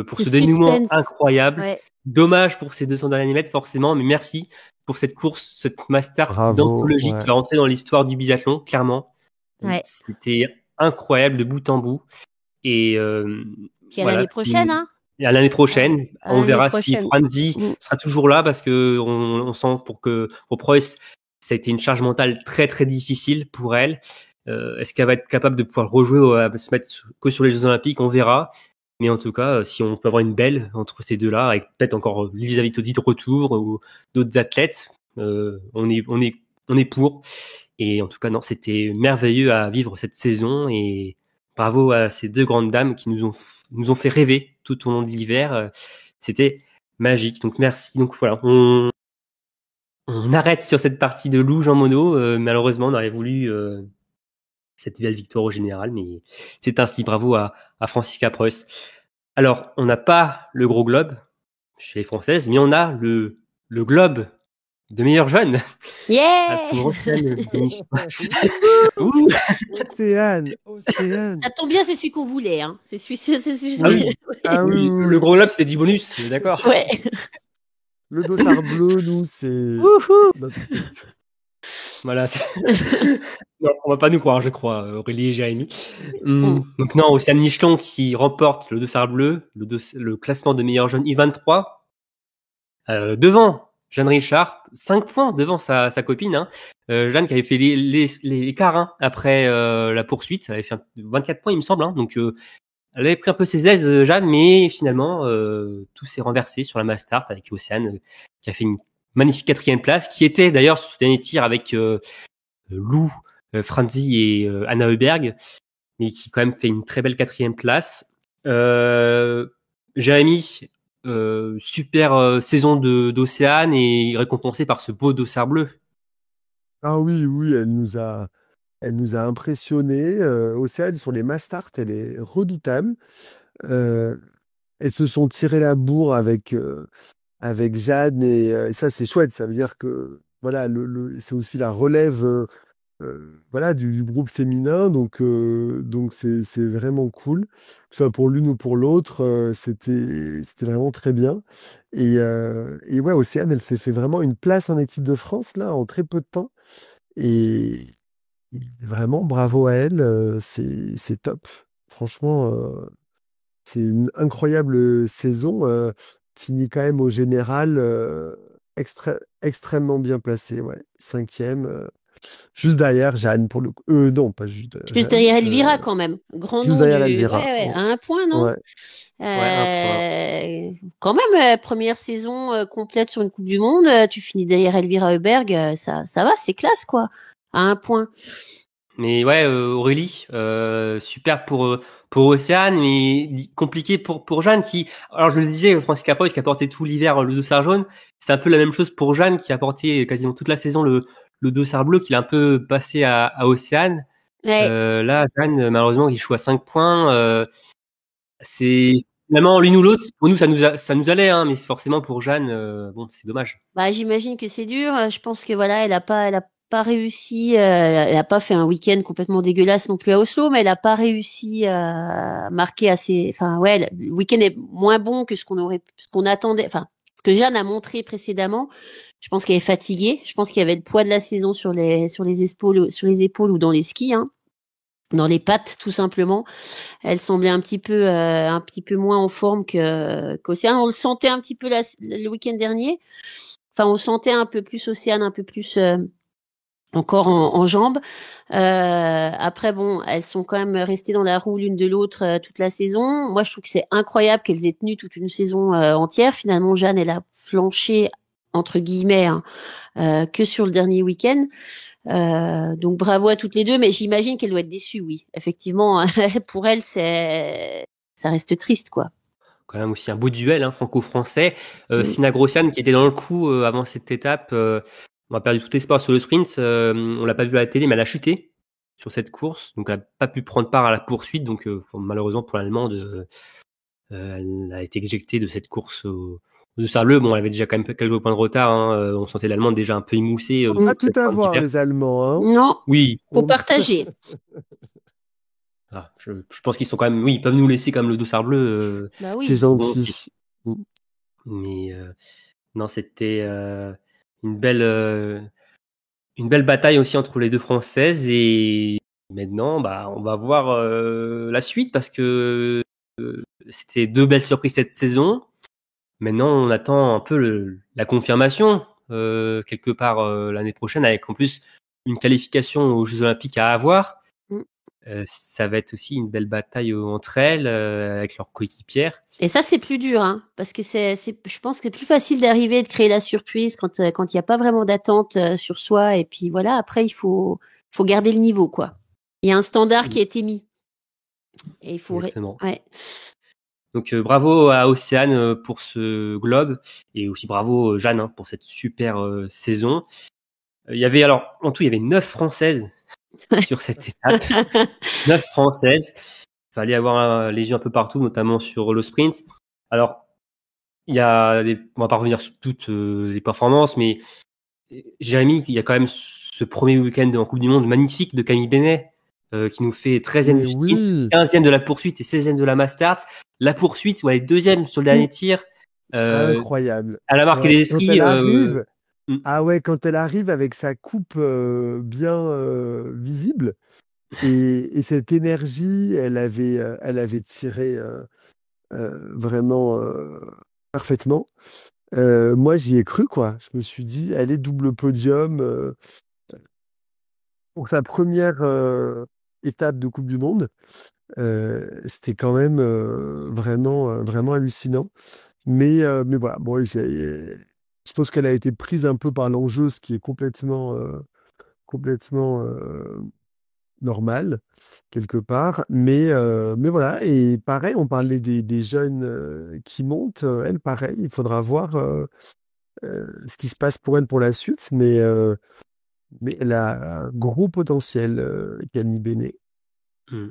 pour ce dénouement incroyable. Ouais. Dommage pour ces 200 derniers mètres forcément, mais merci pour cette course, cette master d'anthologie qui va rentrer dans l'histoire du biathlon, clairement. Ouais. C'était incroyable de bout en bout. Et puis à l'année prochaine, hein. À l'année prochaine, on verra si Franzi sera toujours là parce que on sent pour Preuss, ça a été une charge mentale très très difficile pour elle. Est-ce qu'elle va être capable de pouvoir rejouer, se mettre que sur les Jeux Olympiques? On verra. Mais en tout cas, si on peut avoir une belle entre ces deux-là, avec peut-être encore Lisa Vitozzi de retour ou d'autres athlètes, on est pour. Et en tout cas, non, c'était merveilleux à vivre cette saison et bravo à ces deux grandes dames qui nous ont fait rêver tout au long de l'hiver. C'était magique. Donc merci. Donc voilà, on arrête sur cette partie de Lou Jean Monod. Malheureusement, on aurait voulu cette belle victoire au général, mais c'est ainsi. Bravo à Franziska Preuss. Alors, on n'a pas le gros globe chez les Françaises, mais on a le globe de meilleurs jeunes. Yeah! Pour Océane. Ouh. Océane. Ça tombe bien, c'est celui qu'on voulait, hein. C'est celui. Ah oui. Ah oui, oui, Le oui. gros globe, c'était 10 bonus, d'accord. Ouais. Le dossard bleu, nous, c'est Wouhou! notre- Voilà. Non, on va pas nous croire, je crois, Aurélie et Jérémy. Donc non, Océane Michelon qui remporte le dossard bleu, le classement de meilleur jeune U23, devant Jeanne Richard, 5 points devant sa copine. Hein. Jeanne qui avait fait les quarts hein, après la poursuite, elle avait fait 24 points il me semble. Hein, donc elle avait pris un peu ses aises, Jeanne, mais finalement tout s'est renversé sur la mass start avec Océane qui a fait une magnifique 4e place, qui était d'ailleurs sur ce dernier tir avec Lou, Franzi et Anna Heuberg, mais qui quand même fait une très belle 4e place. Jérémy, super saison d'Océane et récompensé par ce beau dossard bleu. Ah oui, oui, elle nous a impressionnés. Océane, sur les mass start, elle est redoutable. Elles se sont tirées la bourre avec Jeanne et ça, c'est chouette. Ça veut dire que voilà, c'est aussi la relève voilà, du groupe féminin. Donc c'est vraiment cool. Que ce soit pour l'une ou pour l'autre, c'était vraiment très bien. Et ouais, Océane, elle s'est fait vraiment une place en équipe de France là en très peu de temps. Et vraiment, bravo à elle, c'est top. Franchement, c'est une incroyable saison. Finit quand même au général extrêmement bien placé. Ouais. 5e, juste derrière Jeanne pour le coup. Non, pas juste Juste Jeanne. derrière Elvira, quand même. Grand Juste nom derrière du. Elvira. Ouais, à 1 point, non? Ouais. Ouais, Quand même, première saison complète sur une Coupe du Monde. Tu finis derrière Elvira Heuberg, ça va, c'est classe, quoi. À 1 point. Mais ouais, Aurélie, super pour Océane, mais compliqué pour Jeanne qui, alors je le disais, Francis Capois qui a porté tout l'hiver le dossard jaune, c'est un peu la même chose pour Jeanne qui a porté quasiment toute la saison le dossard bleu qu'il a un peu passé à Océane. Ouais. Là, Jeanne, malheureusement, il échoue à 5 points. C'est finalement l'une ou l'autre. Pour nous, ça nous allait, hein, mais forcément pour Jeanne, bon, c'est dommage. Bah, j'imagine que c'est dur. Je pense que voilà, elle a pas réussi. Elle a pas fait un week-end complètement dégueulasse non plus à Oslo, mais elle a pas réussi à marquer assez. Enfin, ouais, le week-end est moins bon que ce qu'on attendait. Enfin, ce que Jeanne a montré précédemment. Je pense qu'elle est fatiguée. Je pense qu'il y avait le poids de la saison sur les épaules ou dans les skis, hein, dans les pattes tout simplement. Elle semblait un petit peu moins en forme qu'Océane. On le sentait un petit peu le week-end dernier. Enfin, on sentait un peu plus Océane, un peu plus encore en jambes. Après, bon, elles sont quand même restées dans la roue l'une de l'autre toute la saison. Moi, je trouve que c'est incroyable qu'elles aient tenu toute une saison entière. Finalement, Jeanne, elle a flanché entre guillemets hein, que sur le dernier week-end. Donc bravo à toutes les deux, mais j'imagine qu'elle doit être déçue, oui. Effectivement, pour elle, ça reste triste, quoi. Quand même aussi un beau duel hein, franco-français. Sina Grossian qui était dans le coup avant cette étape, on a perdu tout espoir sur le sprint. On l'a pas vu à la télé, mais elle a chuté sur cette course, donc elle n'a pas pu prendre part à la poursuite. Donc malheureusement pour l'Allemande, elle a été éjectée de cette course au dossard bleu. Bon, elle avait déjà quand même quelques points de retard. Hein. On sentait l'Allemande déjà un peu émoussée. Pas tout à voir les Allemands. Hein. Non. Oui. Faut partager. Ah, je pense qu'ils sont quand même, oui, ils peuvent nous laisser comme le dossard bleu. Bah oui. C'est gentil. Mais non, c'était une belle bataille aussi entre les deux Françaises et maintenant, bah, on va voir la suite parce que c'était 2 belles surprises cette saison. Maintenant, on attend un peu la confirmation quelque part l'année prochaine avec en plus une qualification aux Jeux Olympiques à avoir. Ça va être aussi une belle bataille entre elles avec leurs coéquipières. Et ça, c'est plus dur, hein, parce que je pense que c'est plus facile d'arriver et de créer la surprise quand il n'y a pas vraiment d'attente sur soi. Et puis voilà, après, il faut garder le niveau, quoi. Il y a un standard qui a été mis. Et il faut. Ouais. Donc bravo à Océane pour ce globe et aussi bravo Jeanne hein, pour cette super saison. Il y avait alors en tout il y avait 9 Françaises sur cette étape. 9 Françaises. Il fallait avoir les yeux un peu partout, notamment sur le sprint. Alors, on va pas revenir sur toutes les performances, mais Jérémy, il y a quand même ce premier week-end en Coupe du Monde magnifique de Camille Bennet, qui nous fait 13e Mais du sprint, oui, 15e de la poursuite et 16e de la mass start. La poursuite, où elle est deuxième sur le dernier tir. incroyable. Elle a marqué Ouais, les quand esprits. elle arrive, mm. ah ouais, quand elle arrive avec sa coupe bien visible et cette énergie, elle avait tiré vraiment parfaitement. Moi, j'y ai cru, quoi. Je me suis dit, elle est double podium pour sa première étape de Coupe du Monde. C'était quand même vraiment hallucinant. Mais voilà, bon, je suppose qu'elle a été prise un peu par l'enjeu, ce qui est complètement normal, quelque part. Mais voilà, et pareil, on parlait des jeunes qui montent. Elle, pareil, il faudra voir ce qui se passe pour elle pour la suite. Mais elle a un gros potentiel, Camille Bennet. Mm.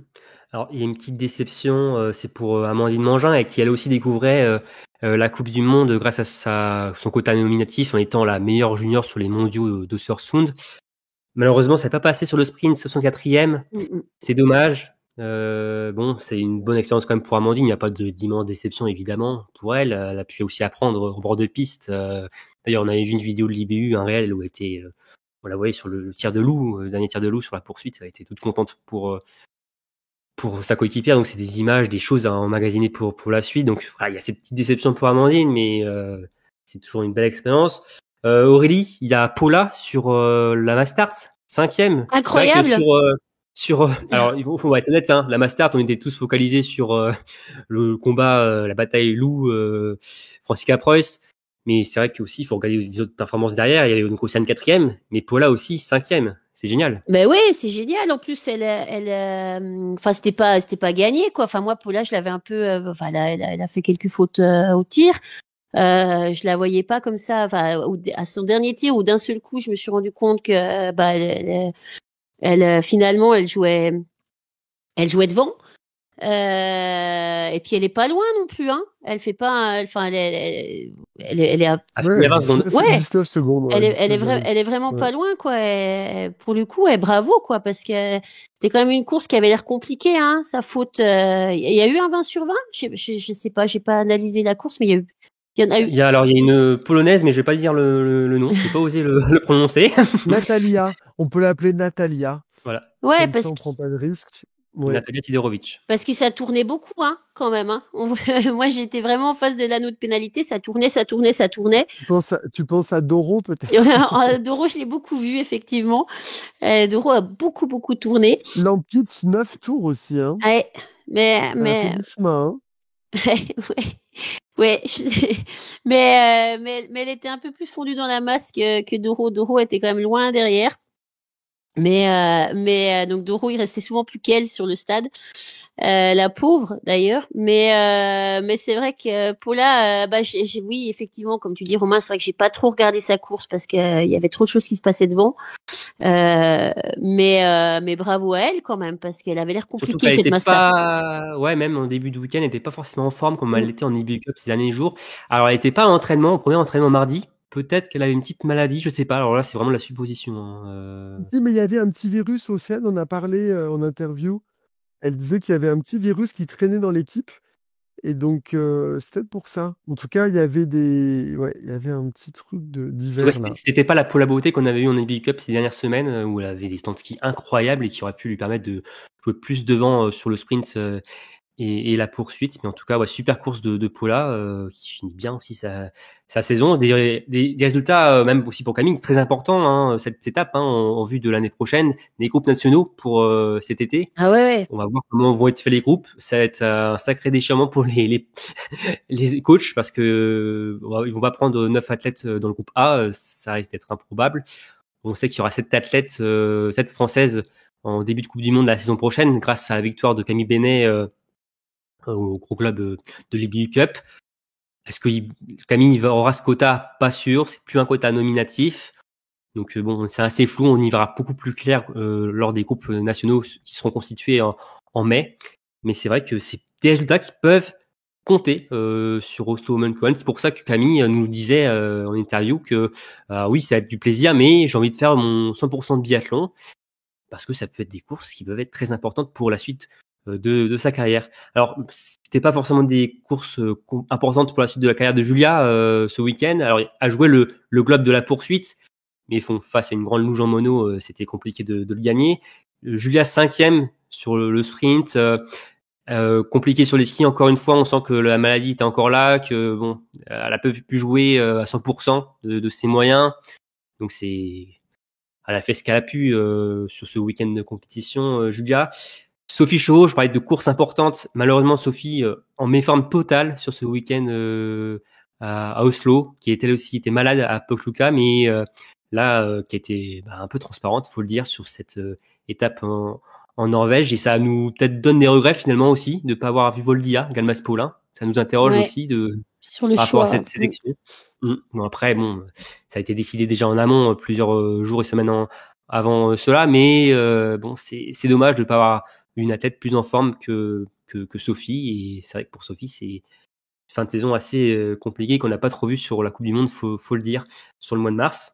Alors, il y a une petite déception, c'est pour Amandine Mangin, et qui elle aussi découvrait la Coupe du Monde grâce à son quota nominatif en étant la meilleure junior sur les mondiaux d'Östersund. Malheureusement, ça n'est pas passé sur le sprint 64e. C'est dommage. Bon, c'est une bonne expérience quand même pour Amandine. Il n'y a pas d'immense déception évidemment pour elle. Elle a pu aussi apprendre au bord de piste. D'ailleurs, on avait vu une vidéo de l'IBU, un réel où elle était, on la voyait sur le tir de loup, le dernier tir de loup sur la poursuite. Elle était toute contente pour sa coéquipière. Donc c'est des images, des choses à emmagasiner pour la suite. Donc voilà, il y a ces petites déceptions pour Amandine, mais c'est toujours une belle expérience. Aurélie, il y a Paula sur la Mastart, 5e. Incroyable. Alors il faut être honnête, hein, la Mastart, on était tous focalisés sur le combat, la bataille Lou, Franziska Preuss. Mais c'est vrai qu'aussi il faut regarder les autres performances derrière. Il y avait donc Océane 4e, mais Paula aussi 5e. C'est génial. Ben oui, c'est génial. En plus, enfin, c'était pas gagné, quoi. Enfin, moi, Paula, je l'avais un peu, elle a fait quelques fautes au tir. Je la voyais pas comme ça. Enfin, à son dernier tir, où d'un seul coup, je me suis rendu compte que, finalement, elle jouait devant. Et puis elle est pas loin non plus, hein. Elle fait pas, enfin, elle est à, Ouais, 20 secondes. 19 secondes. elle est vraiment pas loin, quoi. Pour le coup, bravo, quoi, parce que c'était quand même une course qui avait l'air compliquée, hein. Sa faute, il y a eu un 20 sur 20. Je sais pas, j'ai pas analysé la course, mais il y en a eu. Il y a une polonaise, mais je vais pas dire le nom. Je vais pas osé le prononcer. Natalia, on peut l'appeler Natalia. Voilà. Ouais, Comme ça, on prend pas de risque. Ouais. Natalia Tidorovic. Parce que ça tournait beaucoup, hein, quand même, hein. Moi, j'étais vraiment en face de l'anneau de pénalité. Ça tournait. Tu penses à Doro, peut-être? Doro, je l'ai beaucoup vu, effectivement. Doro a beaucoup tourné. Lampitz, 9 tours aussi, hein. Ouais, mais Ça a fait du chemin, hein. ouais. Mais elle était un peu plus fondue dans la masse que Doro. Doro était quand même loin derrière. Mais donc Doro, il restait souvent plus qu'elle sur le stade, la pauvre d'ailleurs. Mais c'est vrai que Paula, oui, effectivement, comme tu dis, Romain, c'est vrai que j'ai pas trop regardé sa course parce que il y avait trop de choses qui se passaient devant. Mais bravo à elle quand même, parce qu'elle avait l'air compliquée cette Mastart. Ouais, même en début de week-end, elle n'était pas forcément en forme comme elle l'était en IBU Cup ces derniers jours. Alors elle n'était pas en entraînement, au premier entraînement mardi. Peut-être qu'elle avait une petite maladie, je sais pas. Alors là, c'est vraiment la supposition. Oui, mais il y avait un petit virus au CN, on a parlé en interview. Elle disait qu'il y avait un petit virus qui traînait dans l'équipe. Et donc, c'est peut-être pour ça. En tout cas, il y avait un petit truc d'hiver là. C'était pas la Paula Beauté qu'on avait eu en IBU Cup ces dernières semaines, où elle avait des temps de ski incroyables et qui aurait pu lui permettre de jouer plus devant sur le sprint et la poursuite. Mais en tout cas, ouais, super course de Paula qui finit bien aussi sa saison. Des résultats même aussi pour Camille très importants, hein, cette étape, hein, en vue de l'année prochaine, des groupes nationaux pour cet été. Ah ouais. On va voir comment vont être faits les groupes. Ça va être un sacré déchirement pour les coachs parce que ils vont pas prendre 9 athlètes dans le groupe A. Ça risque d'être improbable. On sait qu'il y aura 7 athlètes, 7 françaises en début de Coupe du Monde la saison prochaine grâce à la victoire de Camille Bennet au gros club de l'IBU Cup. Est-ce que Camille aura ce quota? Pas sûr, c'est plus un quota nominatif. Donc bon, c'est assez flou, on y verra beaucoup plus clair lors des groupes nationaux qui seront constitués en mai. Mais c'est vrai que c'est des résultats qui peuvent compter sur Oslo Women Cohen. C'est pour ça que Camille nous disait en interview que oui, ça va être du plaisir, mais j'ai envie de faire mon 100% de biathlon parce que ça peut être des courses qui peuvent être très importantes pour la suite de sa carrière. Alors, c'était pas forcément des courses importantes pour la suite de la carrière de Julia ce week-end. Alors, elle a joué le globe de la poursuite, mais face à une grande luge en mono, c'était compliqué de le gagner. Julia 5e sur le sprint. Compliqué sur les skis, encore une fois, on sent que la maladie était encore là, que bon, elle a pas pu jouer à 100% de ses moyens. Donc elle a fait ce qu'elle a pu sur ce week-end de compétition, Julia. Sophie Chauveau, je parlais de courses importantes. Malheureusement, Sophie en méforme totale sur ce week-end à Oslo, qui était malade à Pokluka, mais là, qui a été un peu transparente, faut le dire, sur cette étape en Norvège, et ça nous peut-être donne des regrets finalement aussi de pas avoir vu Voldia, Galmas Paulin. Ça nous interroge aussi sur le par choix, rapport à cette sélection. Bon, après, ça a été décidé déjà en amont, plusieurs jours et semaines avant cela, mais bon, c'est dommage de pas avoir une athlète plus en forme que Sophie, et c'est vrai que pour Sophie, c'est une fin de saison assez compliquée qu'on n'a pas trop vu sur la Coupe du Monde, faut le dire, sur le mois de mars.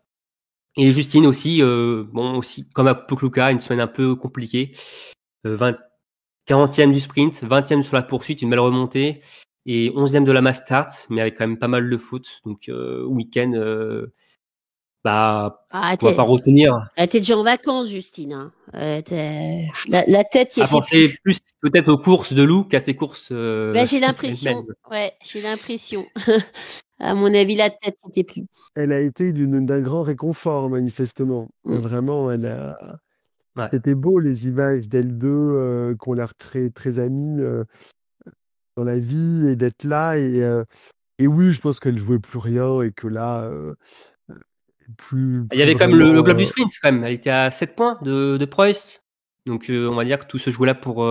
Et Justine aussi, aussi comme à Pokluka, une semaine un peu compliquée. 40e du sprint, 20e sur la poursuite, une belle remontée, et 11e de la mass start, mais avec quand même pas mal de foot. Donc week-end, on va pas retenir. Elle était déjà en vacances, Justine. Hein. La tête y est pensé plus peut-être aux courses de loup qu'à ses courses. J'ai l'impression. J'ai l'impression. À mon avis, la tête n'était plus. Elle a été d'un grand réconfort, manifestement. Vraiment, c'était beau, les images d'elles deux qui ont l'air très, très amies dans la vie, et d'être là. Et oui, je pense qu'elle jouait plus rien, et que là, il y avait quand même le globe du sprint, quand même. Elle était à 7 points de Preuss. Donc, on va dire que tout se jouait là pour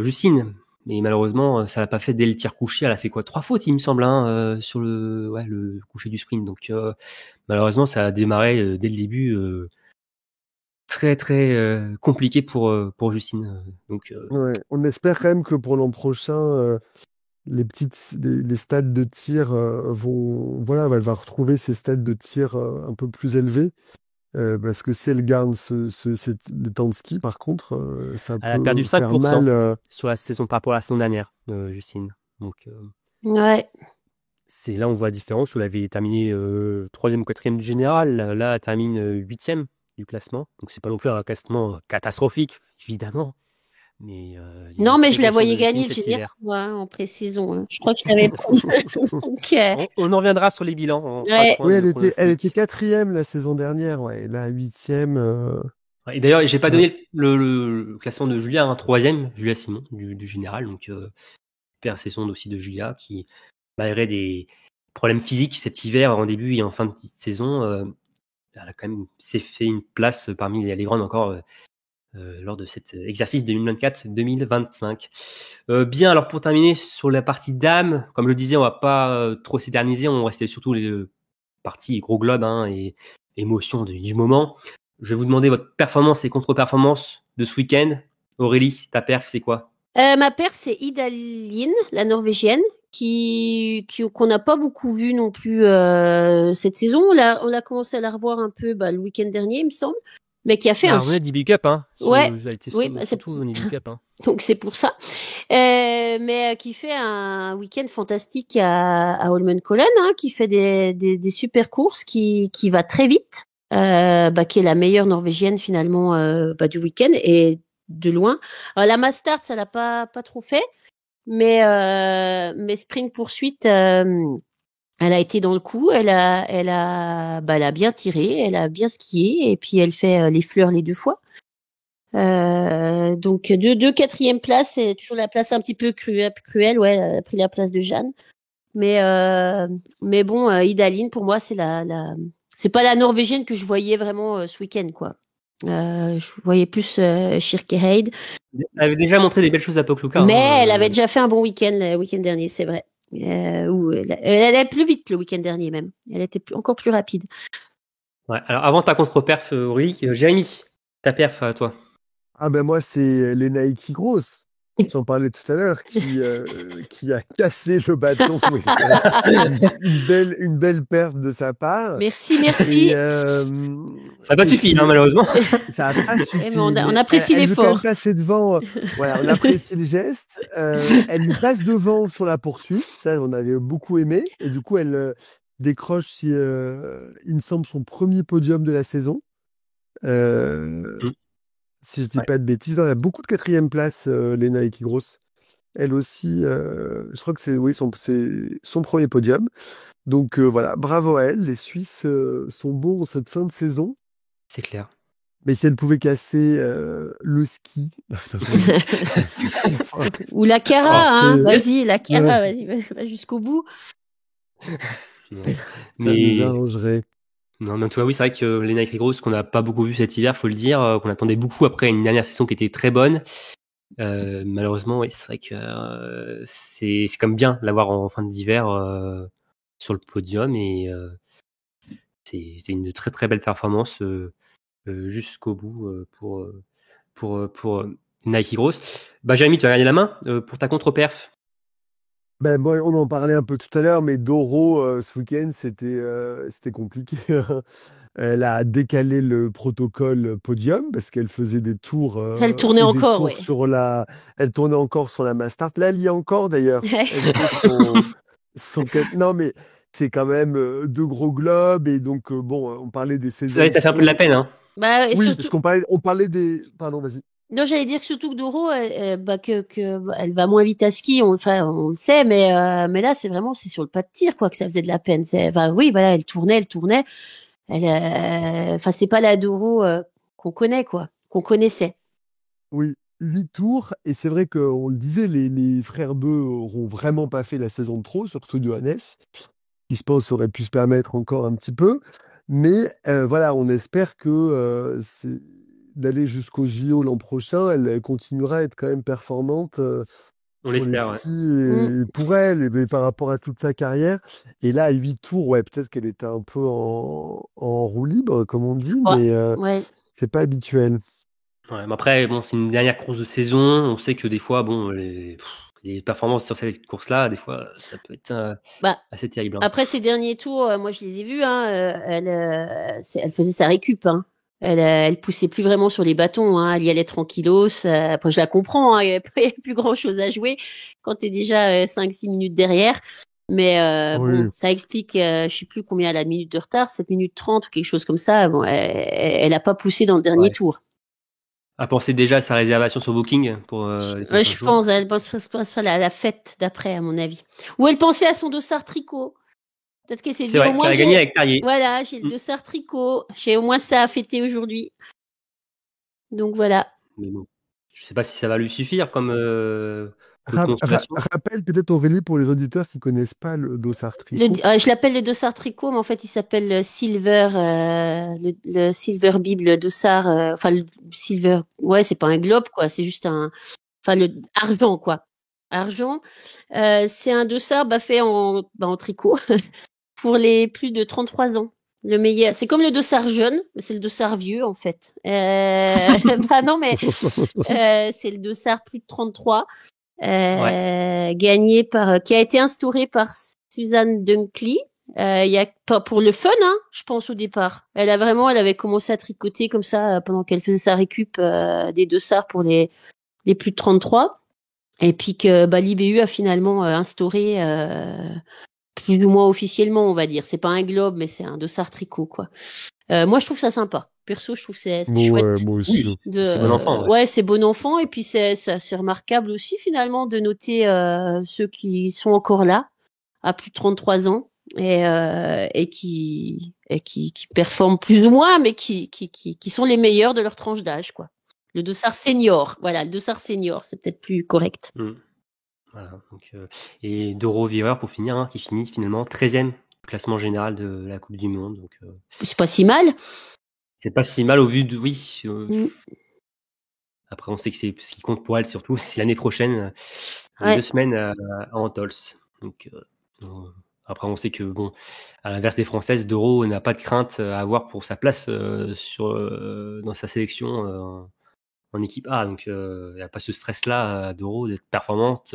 Justine. Mais malheureusement, ça l'a pas fait dès le tir couché. Elle a fait 3 fautes, il me semble, sur le coucher du sprint. Donc, malheureusement, ça a démarré dès le début très, très compliqué pour Justine. Donc, on espère quand même que pour l'an prochain, les stades de tir elle va retrouver ces stades de tir un peu plus élevés. Parce que si elle garde le temps de ski, par contre, ça elle peut a perdu 5% faire mal. Sur la saison par rapport à la saison dernière, Justine. Donc, c'est là on voit la différence. Où elle avait terminé 3e ou 4e du général. Là, elle termine 8e du classement. Donc, c'est pas non plus un classement catastrophique, évidemment. Mais, non, mais je la voyais gagner le général en pré-saison. Hein. Je crois que je l'avais pris. On en reviendra sur les bilans. Oui, elle était 4e la saison dernière. Ouais. Là, 8e. Et d'ailleurs, j'ai pas donné le classement de Julia, 3e, Julia Simon du général. Donc, super saison aussi de Julia qui, malgré des problèmes physiques cet hiver, en début et en fin de saison, elle a quand même s'est fait une place parmi les grandes encore. Lors de cet exercice 2024-2025. Bien, alors pour terminer sur la partie dames, comme je le disais, on va pas trop s'éterniser, on restait surtout les parties gros globes et émotions du moment. Je vais vous demander votre performance et contre-performance de ce week-end. Aurélie, ta perf, c'est quoi? Ma perf, c'est Ida Lien, la Norvégienne, qu'on n'a pas beaucoup vu non plus cette saison. On a commencé à la revoir un peu le week-end dernier, il me semble. Mais qui a fait on a dit big up, c'est tout, on est big up, Donc c'est pour ça. Mais qui fait un week-end fantastique à Holmenkollen, qui fait des super courses, qui va très vite, qui est la meilleure norvégienne finalement du week-end et de loin. Alors, la mass start, ça l'a pas trop fait, mais sprint poursuite. Elle a été dans le coup, elle a bien tiré, elle a bien skié, et puis elle fait les fleurs les 2 fois. Donc de 4e place, c'est toujours la place un petit peu cruelle, elle a pris la place de Jeanne. Mais bon, Idalin, pour moi, c'est c'est pas la Norvégienne que je voyais vraiment ce week-end, quoi. Je voyais plus Schirkeheid. Elle avait déjà montré des belles choses à Pokluka. Mais elle avait déjà fait un bon week-end le week-end dernier, c'est vrai. Elle allait plus vite le week-end dernier même. Elle était encore plus rapide. Ouais. Alors avant ta contre-perf, Aurélie, Jérémy, ta perf à toi. Moi c'est les Nike Gross. j'en parlais tout à l'heure, qui a cassé le bâton. Oui, une belle perte de sa part. Merci, merci. Et, Ça n'a pas suffi, malheureusement. Ça n'a pas suffi. Mais on mais apprécie elle veut quand même l'effort. passer devant. Voilà, on apprécie le geste. Elle lui passe devant sur la poursuite. Ça, on avait beaucoup aimé. Et du coup, elle décroche, il me semble, son premier podium de la saison. Si je dis pas de bêtises, il y a beaucoup de quatrième place, Lena Ekigros. Elle aussi, je crois que c'est son premier podium. Donc voilà, bravo à elle. Les Suisses sont bons en cette fin de saison. C'est clair. Mais si elle pouvait casser le ski. Ou la Cara, c'est- vas-y, la Cara, vas-y, va jusqu'au bout. Non. Ça Mais nous arrangerait. non, mais en tout cas, oui, c'est vrai que Lena Ekigros, qu'on n'a pas beaucoup vu cet hiver, faut le dire, qu'on attendait beaucoup après une dernière saison qui était très bonne. Malheureusement, oui, c'est vrai que c'est comme bien l'avoir en fin d'hiver sur le podium et c'est une très très belle performance jusqu'au bout pour Nike Gross. Bah, Jérémy, tu as gagné la main pour ta contre-perf. Ben, bon, on en parlait un peu tout à l'heure, mais Doro, ce week-end, c'était compliqué. Elle a décalé le protocole podium parce qu'elle faisait des tours. Elle tournait et des encore, tours ouais. sur elle tournait encore sur la Mastart. Là, elle y est encore d'ailleurs. Elle fait non, mais c'est quand même deux gros globes. Et donc, bon, on parlait des saisons. C'est vrai, ça fait un peu de la peine, hein. Bah, et Oui, surtout... parce on parlait des. Pardon, vas-y. Non, j'allais dire que surtout que Doro, elle va moins vite à ski, on le sait, mais là, c'est sur le pas de tir, quoi, que ça faisait de la peine. Oui, voilà, elle tournait. C'est pas la Doro qu'on connaît, quoi, qu'on connaissait. Oui, 8 tours. Et c'est vrai qu'on le disait, les frères Beu n'auront vraiment pas fait la saison de trop, surtout Johannes, qui je pense aurait pu se permettre encore un petit peu. Mais voilà, on espère que d'aller jusqu'au JO l'an prochain, elle continuera à être quand même performante On sur les l'espère, ouais. skis pour elle et par rapport à toute sa carrière. Et là, à 8 tours, ouais, peut-être qu'elle était un peu en roue libre, comme on dit, Ouais, mais ouais. c'est pas habituel. Ouais, mais après, bon, c'est une dernière course de saison. On sait que des fois, bon, les performances sur cette course-là, des fois, ça peut être assez terrible, hein. Après ces derniers tours, moi je les ai vus, hein, elle faisait sa récup, hein. Elle poussait plus vraiment sur les bâtons, hein, elle y allait tranquillos. Après je la comprends, hein, il y avait plus grand chose à jouer quand t'es déjà 5-6 minutes derrière. Mais Oui. bon, ça explique, je sais plus combien elle a de minutes de retard, 7 minutes 30 ou quelque chose comme ça. Bon, elle a pas poussé dans le dernier tour. À penser déjà à sa réservation sur Booking pour les prochains Je jours. pense, elle pense à la fête d'après, à mon avis. Ou elle pensait à son dossard tricot. Peut-être qu'elle s'est dit, vrai, au moins, qu'elle a gagné avec Tarier. Voilà, j'ai le dossard tricot. J'ai au moins ça à fêter aujourd'hui. Donc voilà. Mais bon, je sais pas si ça va lui suffire comme consolation. Rappelle peut-être Aurélie pour les auditeurs qui connaissent pas le dossard tricot. Je l'appelle le dossard tricot, mais en fait, il s'appelle le Silver, le Silver Bible dossard. Enfin, le Silver. Ouais, c'est pas un globe, quoi. C'est juste le argent, quoi. Argent. C'est un dossard fait en tricot pour les plus de 33 ans. Le meilleur, c'est comme le dossard jeune, mais c'est le dossard vieux en fait. Non mais c'est le dossard plus de 33, gagné qui a été instauré par Suzanne Dunkley. Il y a pas pour le fun, hein, je pense au départ. Elle avait commencé à tricoter comme ça pendant qu'elle faisait sa récup des dossards pour les plus de 33, et puis que l'IBU a finalement instauré. Plus ou moins officiellement, on va dire. C'est pas un globe, mais c'est un dossard tricot, quoi. Moi, je trouve ça sympa. Perso, je trouve que c'est chouette. Moi aussi. Oui, c'est bon enfant. Ouais, c'est bon enfant. Et puis, c'est remarquable aussi, finalement, de noter ceux qui sont encore là, à plus de 33 ans, et qui performent plus ou moins, mais qui sont les meilleurs de leur tranche d'âge, quoi. Le dossard senior. Voilà, le dossard senior, c'est peut-être plus correct. Voilà, donc, et Doro Wierer pour finir, hein, qui finit finalement 13e classement général de la Coupe du Monde. Donc, c'est pas si mal. C'est pas si mal au vu de oui. Après, on sait que c'est ce qui compte pour elle surtout, c'est l'année prochaine, 2 semaines à Antols. Donc après, on sait que bon, à l'inverse des Françaises, Doro n'a pas de crainte à avoir pour sa place dans sa sélection en équipe A, donc il n'y a pas ce stress-là d'Euro d'être performante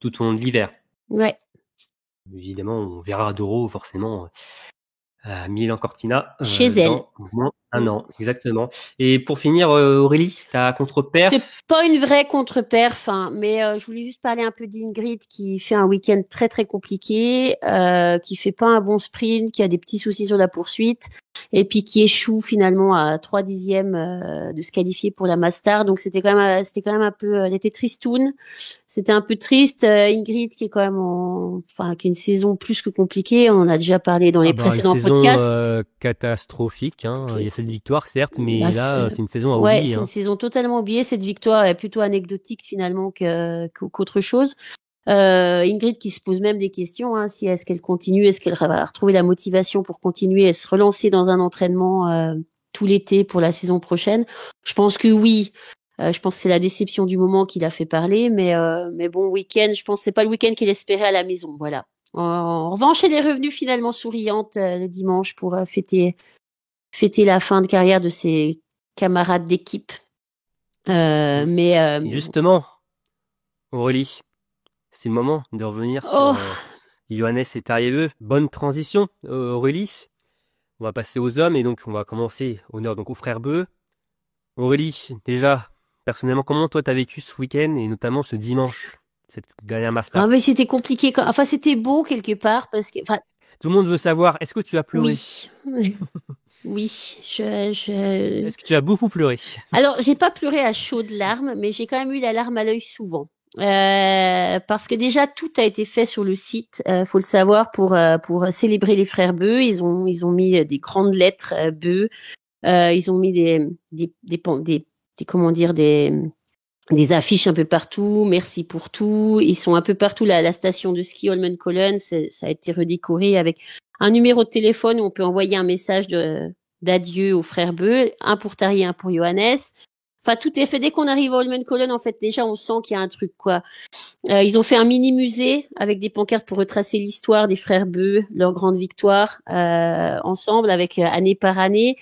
tout au long de l'hiver. Ouais. Évidemment, on verra d'Euro forcément Milan Cortina Chez elle. dans au moins un an, exactement. Et pour finir, Aurélie, ta contre-perf. C'est pas une vraie contre-perf, hein, mais je voulais juste parler un peu d'Ingrid qui fait un week-end très très compliqué, qui fait pas un bon sprint, qui a des petits soucis sur la poursuite, et puis qui échoue finalement à 3 dixièmes de se qualifier pour la Master. Donc c'était quand même un peu, elle était tristoune. C'était un peu triste. Ingrid qui est quand même qui a une saison plus que compliquée. On en a déjà parlé dans les précédents podcasts. Catastrophique. Hein. Il y a cette victoire certes, mais Bah, là c'est une saison à ouais, oublier. c'est une saison totalement oubliée. Cette victoire est plutôt anecdotique finalement qu'autre chose. Ingrid qui se pose même des questions, hein, si est-ce qu'elle continue, est-ce qu'elle va retrouver la motivation pour continuer et se relancer dans un entraînement tout l'été pour la saison prochaine. Je pense que oui. Je pense que c'est la déception du moment qui l'a fait parler, mais bon, week-end, je pense que c'est pas le week-end qu'il espérait à la maison, voilà. En revanche, elle est revenue finalement souriante le dimanche pour fêter la fin de carrière de ses camarades d'équipe. Justement, Aurélie, c'est le moment de revenir sur Johannes et Tarjei. Bonne transition, Aurélie. On va passer aux hommes et donc on va commencer honneur donc aux frères Beu. Aurélie, déjà, personnellement, comment toi t'as vécu ce week-end et notamment ce dimanche, cette dernière Master? Ah mais c'était compliqué. Enfin, c'était beau quelque part parce que. Tout le monde veut savoir, est-ce que tu as pleuré? Oui. Oui, Est-ce que tu as beaucoup pleuré? Alors, j'ai pas pleuré à chaudes larmes, mais j'ai quand même eu la larme à l'œil souvent. Parce que déjà tout a été fait sur le site, faut le savoir, pour célébrer les frères Beu. Ils ont mis des grandes lettres Beu. Ils ont mis des affiches un peu partout. Merci pour tout. Ils sont un peu partout. La station de ski Holmenkollen, ça a été redécoré avec un numéro de téléphone où on peut envoyer un message d'adieu aux frères Beu, un pour Tarjei, un pour Johannes. Enfin, tout est fait. Dès qu'on arrive à Holmenkollen, en fait, déjà, on sent qu'il y a un truc, quoi. Ils ont fait un mini musée avec des pancartes pour retracer l'histoire des frères Beu, leur grande victoire, ensemble, avec année par année.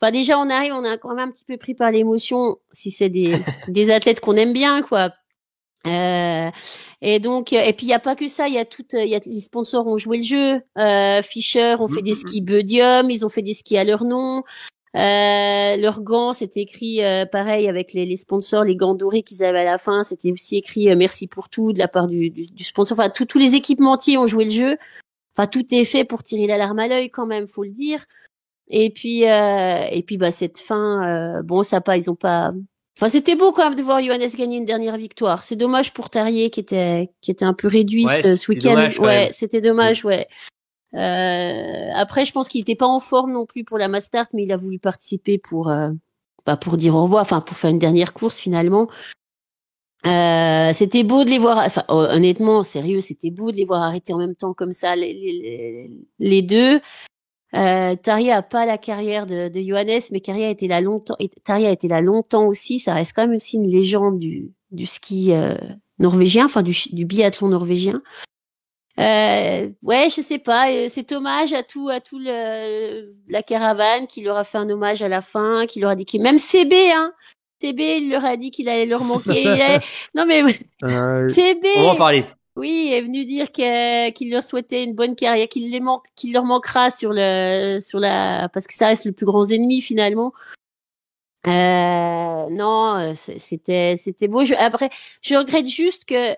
Enfin, déjà, on a quand même un petit peu pris par l'émotion, si c'est des athlètes qu'on aime bien, quoi. Et donc, et puis il y a pas que ça, il y a les sponsors ont joué le jeu. Fischer ont fait des skis Beudium, ils ont fait des skis à leur nom. Leurs gants, c'était écrit pareil avec les sponsors, les gants dorés qu'ils avaient à la fin, c'était aussi écrit merci pour tout de la part du sponsor. Enfin, tous les équipementiers ont joué le jeu. Enfin, tout est fait pour tirer la larme à l'œil quand même, faut le dire. Et puis cette fin, ils ont pas. Enfin, c'était beau quand même de voir Johannes gagner une dernière victoire. C'est dommage pour Tarjei qui était un peu réduit ce week-end. Dommage, c'était dommage, ouais. Après, je pense qu'il était pas en forme non plus pour la Mastart, mais il a voulu participer pour dire au revoir, enfin pour faire une dernière course finalement. C'était beau de les voir. Enfin, honnêtement, sérieux, c'était beau de les voir arrêter en même temps comme ça les deux. Tarjei a pas la carrière de Johannes, mais Tarjei a été là longtemps aussi. Ça reste quand même aussi une légende du ski norvégien, enfin du biathlon norvégien. Je sais pas. C'est hommage à tout la caravane qui leur a fait un hommage à la fin, qui leur a dit même CB, il leur a dit qu'il allait leur manquer. Non mais CB. On va en parler. Oui, est venu dire qu'il leur souhaitait une bonne carrière, qu'il leur manquera parce que ça reste le plus grand ennemi finalement. Non, c'était beau. Après, je regrette juste que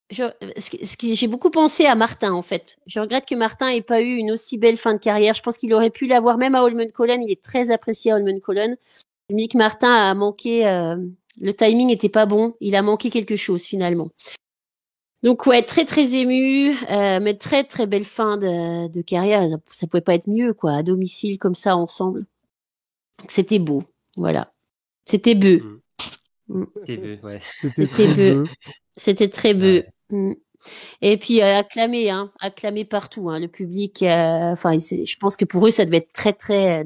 j'ai beaucoup pensé à Martin en fait. Je regrette que Martin ait pas eu une aussi belle fin de carrière. Je pense qu'il aurait pu l'avoir même à Holmenkollen. Il est très apprécié à Holmenkollen. Mick Martin a manqué. Le timing était pas bon. Il a manqué quelque chose finalement. Donc ouais, très très ému, mais très très belle fin de carrière. Ça pouvait pas être mieux quoi, à domicile comme ça ensemble. Donc, c'était beau, voilà. C'était Beu. C'était Beu, ouais. C'était Beu. C'était très Beu. Ouais. Et puis acclamé partout, le public. Je pense que pour eux ça devait être très très,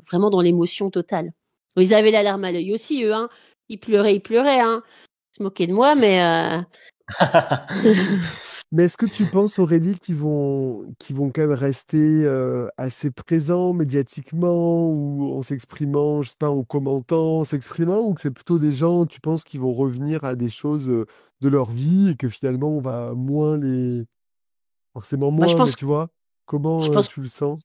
vraiment dans l'émotion totale. Ils avaient la larme à l'œil aussi eux, Ils pleuraient, Se moquaient de moi, mais. Mais est-ce que tu penses, Aurélie, qu'ils vont quand même rester assez présents médiatiquement ou en s'exprimant, je sais pas, en commentant, en s'exprimant, ou que c'est plutôt des gens, tu penses, qui vont revenir à des choses de leur vie et que finalement on va moins les... Forcément Bah, moins, mais tu vois, je comment pense, tu le sens?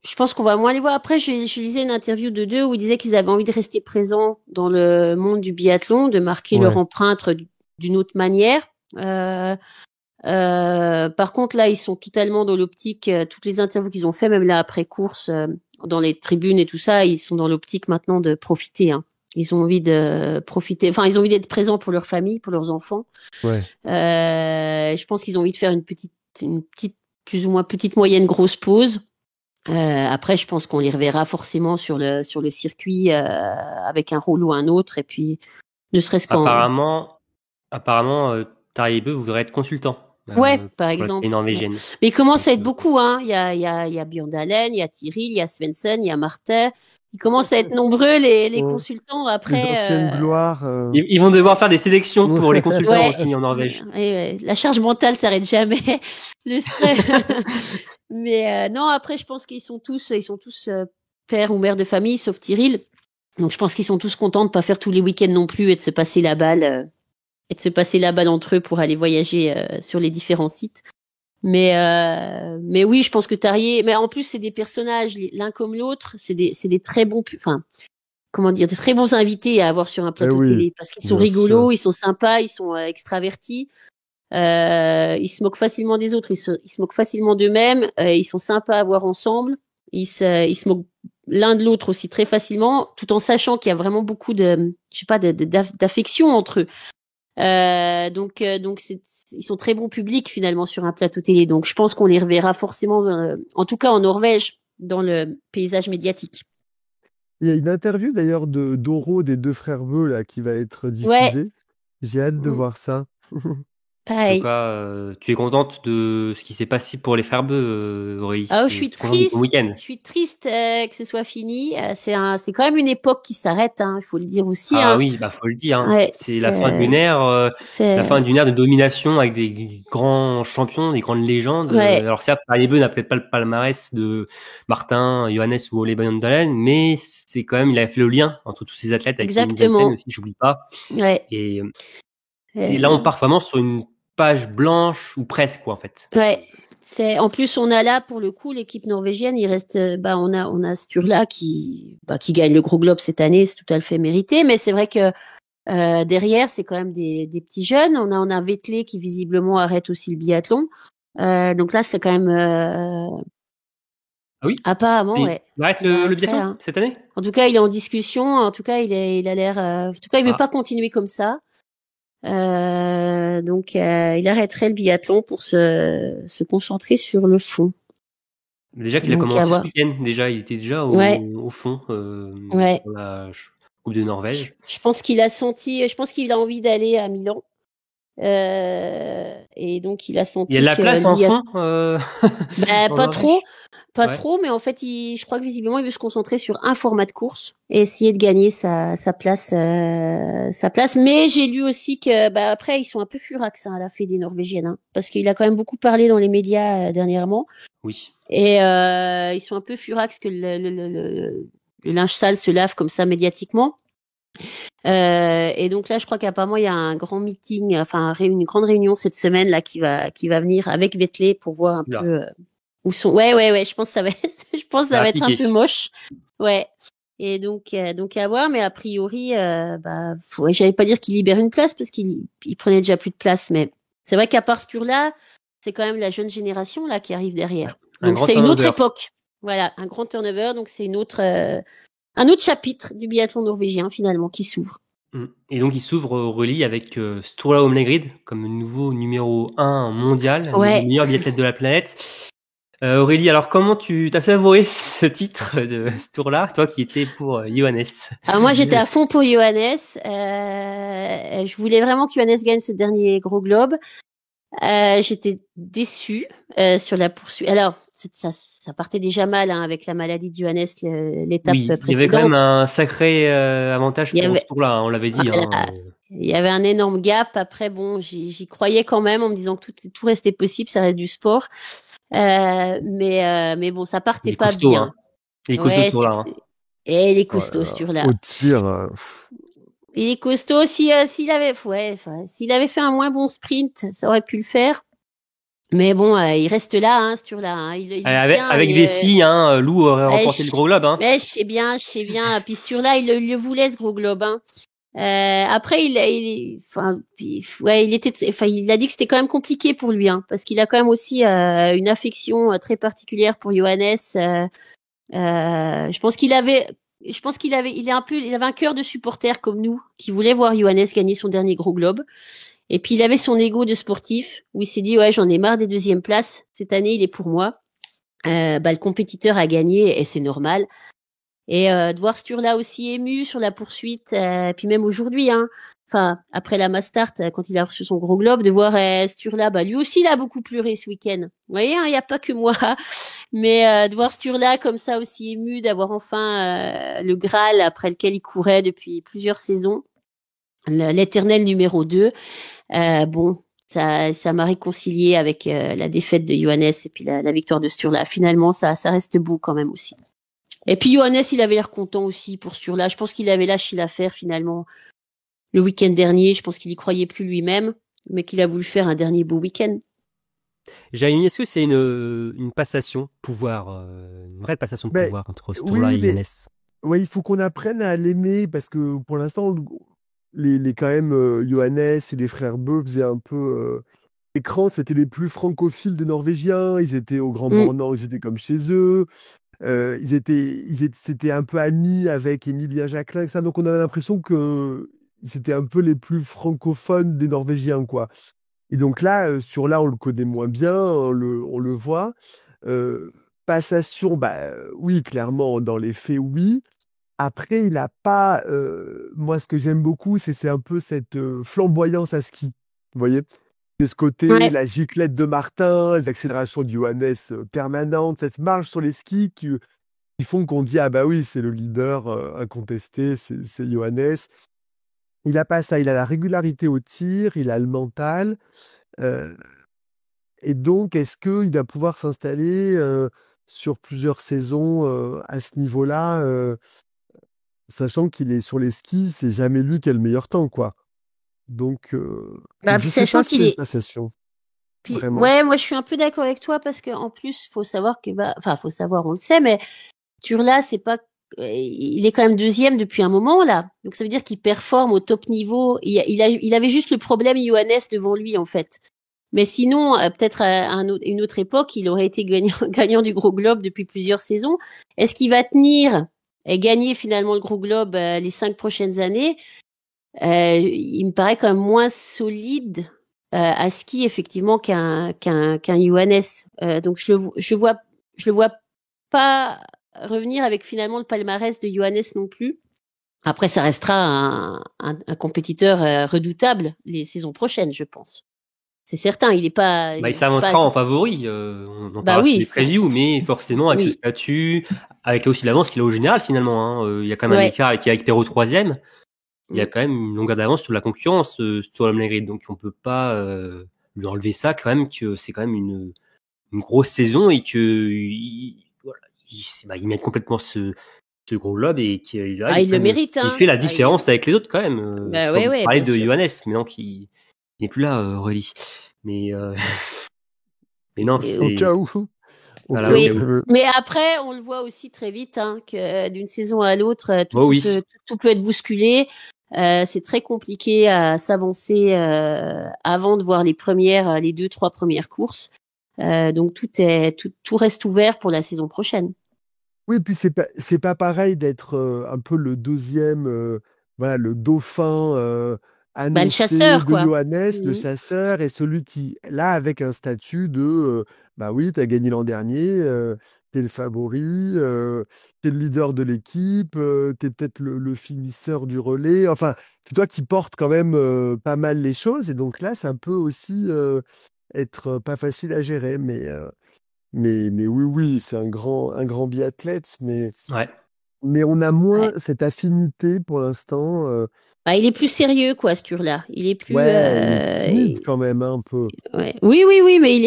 je pense qu'on va moins les voir. Après, je lisais une interview de deux où ils disaient qu'ils avaient envie de rester présents dans le monde du biathlon, de marquer leur Ouais, empreinte d'une autre manière. Euh, par contre, là, ils sont totalement dans l'optique, toutes les interviews qu'ils ont fait, même là après course, dans les tribunes et tout ça, ils sont dans l'optique maintenant de profiter, hein. Ils ont envie de profiter, enfin, ils ont envie d'être présents pour leur famille, pour leurs enfants. ouais. Je pense qu'ils ont envie de faire une petite, plus ou moins petite, moyenne, grosse pause. Après, je pense qu'on les reverra forcément sur le circuit, avec un rôle ou un autre, et puis, ne serait-ce qu'en, Apparemment, Tariebe voudrait être consultant ouais, par pour la exemple. télé Ouais. norvégienne. Mais il commence Donc, à être beaucoup, hein. Il y a Björn Dalen, il y a Tyrrell, il y a Svensson, il y a Martin. Ils commencent à être nombreux, les Oh, consultants. les anciennes Après, gloires. ils vont devoir faire des sélections pour les consultants ouais, aussi en Norvège. ouais, la charge mentale s'arrête jamais. Le stress. Mais non, après, je pense qu'ils sont tous pères ou mères de famille, sauf Tyrrell. Donc, je pense qu'ils sont tous contents de pas faire tous les week-ends non plus et de se passer la balle, entre eux pour aller voyager sur les différents sites. Mais oui, je pense que Tarier, mais en plus c'est des personnages l'un comme l'autre, c'est des très bons, enfin comment dire, des très bons invités à avoir sur un Eh plateau oui, télé parce qu'ils sont bien rigolos, sûr. ils sont sympas, ils sont extravertis, ils se moquent facilement des autres, ils se moquent facilement d'eux-mêmes, ils sont sympas à voir ensemble, ils se moquent l'un de l'autre aussi très facilement, tout en sachant qu'il y a vraiment beaucoup de, je sais pas, d'affection entre eux. Donc ils sont très bons publics finalement sur un plateau télé. Donc je pense qu'on les reverra forcément, en tout cas en Norvège, dans le paysage médiatique. Il y a une interview d'ailleurs de Doro des deux frères Beux là qui va être Ouais, diffusée. J'ai hâte de voir ça. En tout pareil. cas, tu es contente de ce qui s'est passé pour les Ferbeux, Aurélie. Ah, Tu es contente de ton week-end. je suis triste que ce soit fini. C'est quand même une époque qui s'arrête, hein, il faut le dire aussi, Ah hein. oui, bah faut le dire, hein. Ouais, C'est la fin d'une ère, la c'est, fin d'une ère de domination avec des grands champions, des grandes légendes. ouais, Alors certes, Tariebe n'a peut-être pas le palmarès de Martin, Johannes ou Ole Dalen, mais c'est quand même, il a fait le lien entre tous ces athlètes avec Céline Jensen exactement. aussi, j'oublie pas. Ouais, Et là, on euh, part vraiment sur une page blanche ou presque, quoi, en fait. ouais. En plus on a là pour le coup l'équipe norvégienne, il reste, on a Sturla qui gagne le Gros Globe cette année, c'est tout à fait mérité, mais c'est vrai que derrière c'est quand même des petits jeunes. On a Vetley qui visiblement arrête aussi le biathlon. Donc là c'est quand même, Ah oui? apparemment, ouais. Il arrête Il le arrêterait, biathlon hein. cette année? En tout cas il est en discussion. En tout cas il a l'air. En tout cas il veut Ah. pas continuer comme ça. Donc il arrêterait le biathlon pour se concentrer sur le fond. Déjà qu'il a Donc à commencé ce voir. week-end, déjà, il était déjà Ouais, au fond ouais. sur la Coupe de Norvège. Je pense qu'il a envie d'aller à Milan. Et donc il a Il y a senti de la que place en fond bah, en pas trop, Norvège? Ouais. mais en fait je crois que visiblement il veut se concentrer sur un format de course et essayer de gagner sa place, Mais j'ai lu aussi que après ils sont un peu furax, hein, à la Fédé norvégienne, hein, parce qu'il a quand même beaucoup parlé dans les médias dernièrement Oui. et ils sont un peu furax que le linge sale se lave comme ça médiatiquement. Et donc là, je crois qu'apparemment il y a un grand meeting, enfin une grande réunion cette semaine là qui va venir avec Vetley pour voir un Oula. peu où sont. Ouais. Je pense que ça va, je pense que ça Ça va va être un piquer. peu moche. Ouais. Et donc à voir, mais a priori, ouais, j'allais pas dire qu'il libère une place parce qu'il prenait déjà plus de place, mais c'est vrai qu'à part ce tour-là, c'est quand même la jeune génération là qui arrive derrière. Un Donc grand c'est une autre turnover. époque. Voilà, un grand turnover. Donc c'est un autre chapitre du biathlon norvégien finalement qui s'ouvre. Et donc il s'ouvre Aurélie avec Sturla Holmgren comme nouveau numéro 1 mondial, Ouais. le meilleur biathlète de la planète. Aurélie, alors comment tu t'as savouré ce titre de Sturla, toi qui étais pour Johannes? Alors moi j'étais à fond pour Johannes. Je voulais vraiment que Johannes gagne ce dernier Gros Globe. J'étais déçue sur la poursuite. Alors ça partait déjà mal, hein, avec la maladie de Johannes, l'étape Oui, il y précédente. avait quand même un sacré avantage Il y pour avait- Sturla, hein, on l'avait dit. Voilà. Hein. il y avait un énorme gap. Après, bon, j'y croyais quand même en me disant que tout restait possible, ça reste du sport. Mais bon, ça Il partait est pas costaud, bien. hein. Il est costaud sur là. Et il est Oh là costaud, là. sur là. Au tir, Il est costaud. S'il avait, s'il avait fait un moins bon sprint, ça aurait pu le faire. Mais bon, il reste là, hein, sur là. Hein. Il tient. Avec des scies, hein, Lou aurait remporté le gros globe, hein. Mais je sais bien. Puis sur là, il le voulait, ce gros globe, hein. Après, il a dit que c'était quand même compliqué pour lui, hein, parce qu'il a quand même aussi une affection très particulière pour Johannes. Je pense qu'il avait un cœur de supporter comme nous, qui voulait voir Johannes gagner son dernier gros globe. Et puis il avait son ego de sportif, où il s'est dit ouais, j'en ai marre des deuxièmes places. Cette année, il est pour moi. Le compétiteur a gagné et c'est normal. Et de voir Sturla aussi ému sur la poursuite, puis même aujourd'hui, hein. Enfin, après la Mastart, quand il a reçu son gros globe, de voir Sturla, lui aussi, il a beaucoup pleuré ce week-end. Vous voyez, il n'y a pas que moi. Mais de voir Sturla comme ça aussi ému, d'avoir enfin le Graal après lequel il courait depuis plusieurs saisons, l'éternel numéro 2, bon, ça m'a réconcilié avec la défaite de Johannes et puis la victoire de Sturla. Finalement, ça reste beau quand même aussi. Et puis Johannes, il avait l'air content aussi pour Sturla. Je pense qu'il avait lâché l'affaire finalement le week-end dernier. Je pense qu'il y croyait plus lui-même, mais qu'il a voulu faire un dernier beau week-end. Jaime, est-ce que c'est une passation pouvoir, une vraie passation de pouvoir entre Sturla et Johannes? Oui, il faut qu'on apprenne à l'aimer parce que pour l'instant, quand même, Johannes et les frères Bö faisaient un peu écran. C'était les plus francophiles des Norvégiens. Ils étaient au Grand Bornand, ils étaient comme chez eux. C'était un peu amis avec Emilia Jacquelin, ça. Donc on avait l'impression que c'était un peu les plus francophones des Norvégiens, quoi. Et donc là, sur là, on le connaît moins bien, on le voit. Passation, oui, clairement, dans les faits, oui. Après, il n'a pas. Moi, ce que j'aime beaucoup, c'est un peu cette flamboyance à ski. Vous voyez? De ce côté, la giclette de Martin, les accélérations de Johannes permanentes, cette marche sur les skis qui font qu'on dit ah bah oui, c'est le leader incontesté, c'est Johannes. Il a pas ça, il a la régularité au tir, il a le mental. Et donc, est-ce qu'il va pouvoir s'installer sur plusieurs saisons à ce niveau-là, sachant qu'il est sur les skis, c'est jamais lui qui a le meilleur temps, quoi. Donc, je sais pas si c'est une passation. Puis, ouais, moi je suis un peu d'accord avec toi parce qu'en plus, faut savoir que, faut savoir, on le sait, mais Sturla, c'est pas, il est quand même deuxième depuis un moment là. Donc ça veut dire qu'il performe au top niveau. Il avait juste le problème Johannes devant lui en fait. Mais sinon, peut-être à une autre époque, il aurait été gagnant du Gros Globe depuis plusieurs saisons. Est-ce qu'il va tenir et gagner finalement le Gros Globe les 5 prochaines années? Il me paraît quand même moins solide à ski effectivement qu'un Johannes. Donc je le vois pas revenir avec finalement le palmarès de Johannes non plus. Après, ça restera un compétiteur redoutable les saisons prochaines, je pense. C'est certain, il est pas. Il s'avancera en favori. On en parlera sur les previews, mais forcément avec ce statut, avec aussi l'avance qu'il a au général finalement. Hein, il y a quand même un écart avec Perrault 3e. Il y a quand même une longueur d'avance sur la concurrence sur l'homme grid, donc on peut pas lui enlever ça quand même, que c'est quand même une grosse saison et que il mérite complètement ce gros globe et qu'il le mérite. Il fait la différence avec les autres quand même. On parlait de Johannes, mais non, qui n'est plus là, Aurélie. Mais non, c'est au cas où. Voilà, mais après, on le voit aussi très vite, hein, que d'une saison à l'autre, tout peut être bousculé. C'est très compliqué à s'avancer avant de voir les 2-3 premières courses. Donc tout reste ouvert pour la saison prochaine. Oui, puis c'est pas pareil d'être un peu le deuxième, le dauphin annoncé le chasseur, de Johannes, le chasseur, et celui qui, là, avec un statut de oui, t'as gagné l'an dernier, t'es le favori, t'es le leader de l'équipe, t'es peut-être le finisseur du relais. Enfin, c'est toi qui portes quand même pas mal les choses, et donc là, ça peut aussi être pas facile à gérer, mais oui, c'est un grand biathlète, mais on a moins cette affinité pour l'instant Bah, il est plus sérieux, quoi, Sturla. Il est plus. Ouais, il est timide quand même, un peu. Ouais. Oui, mais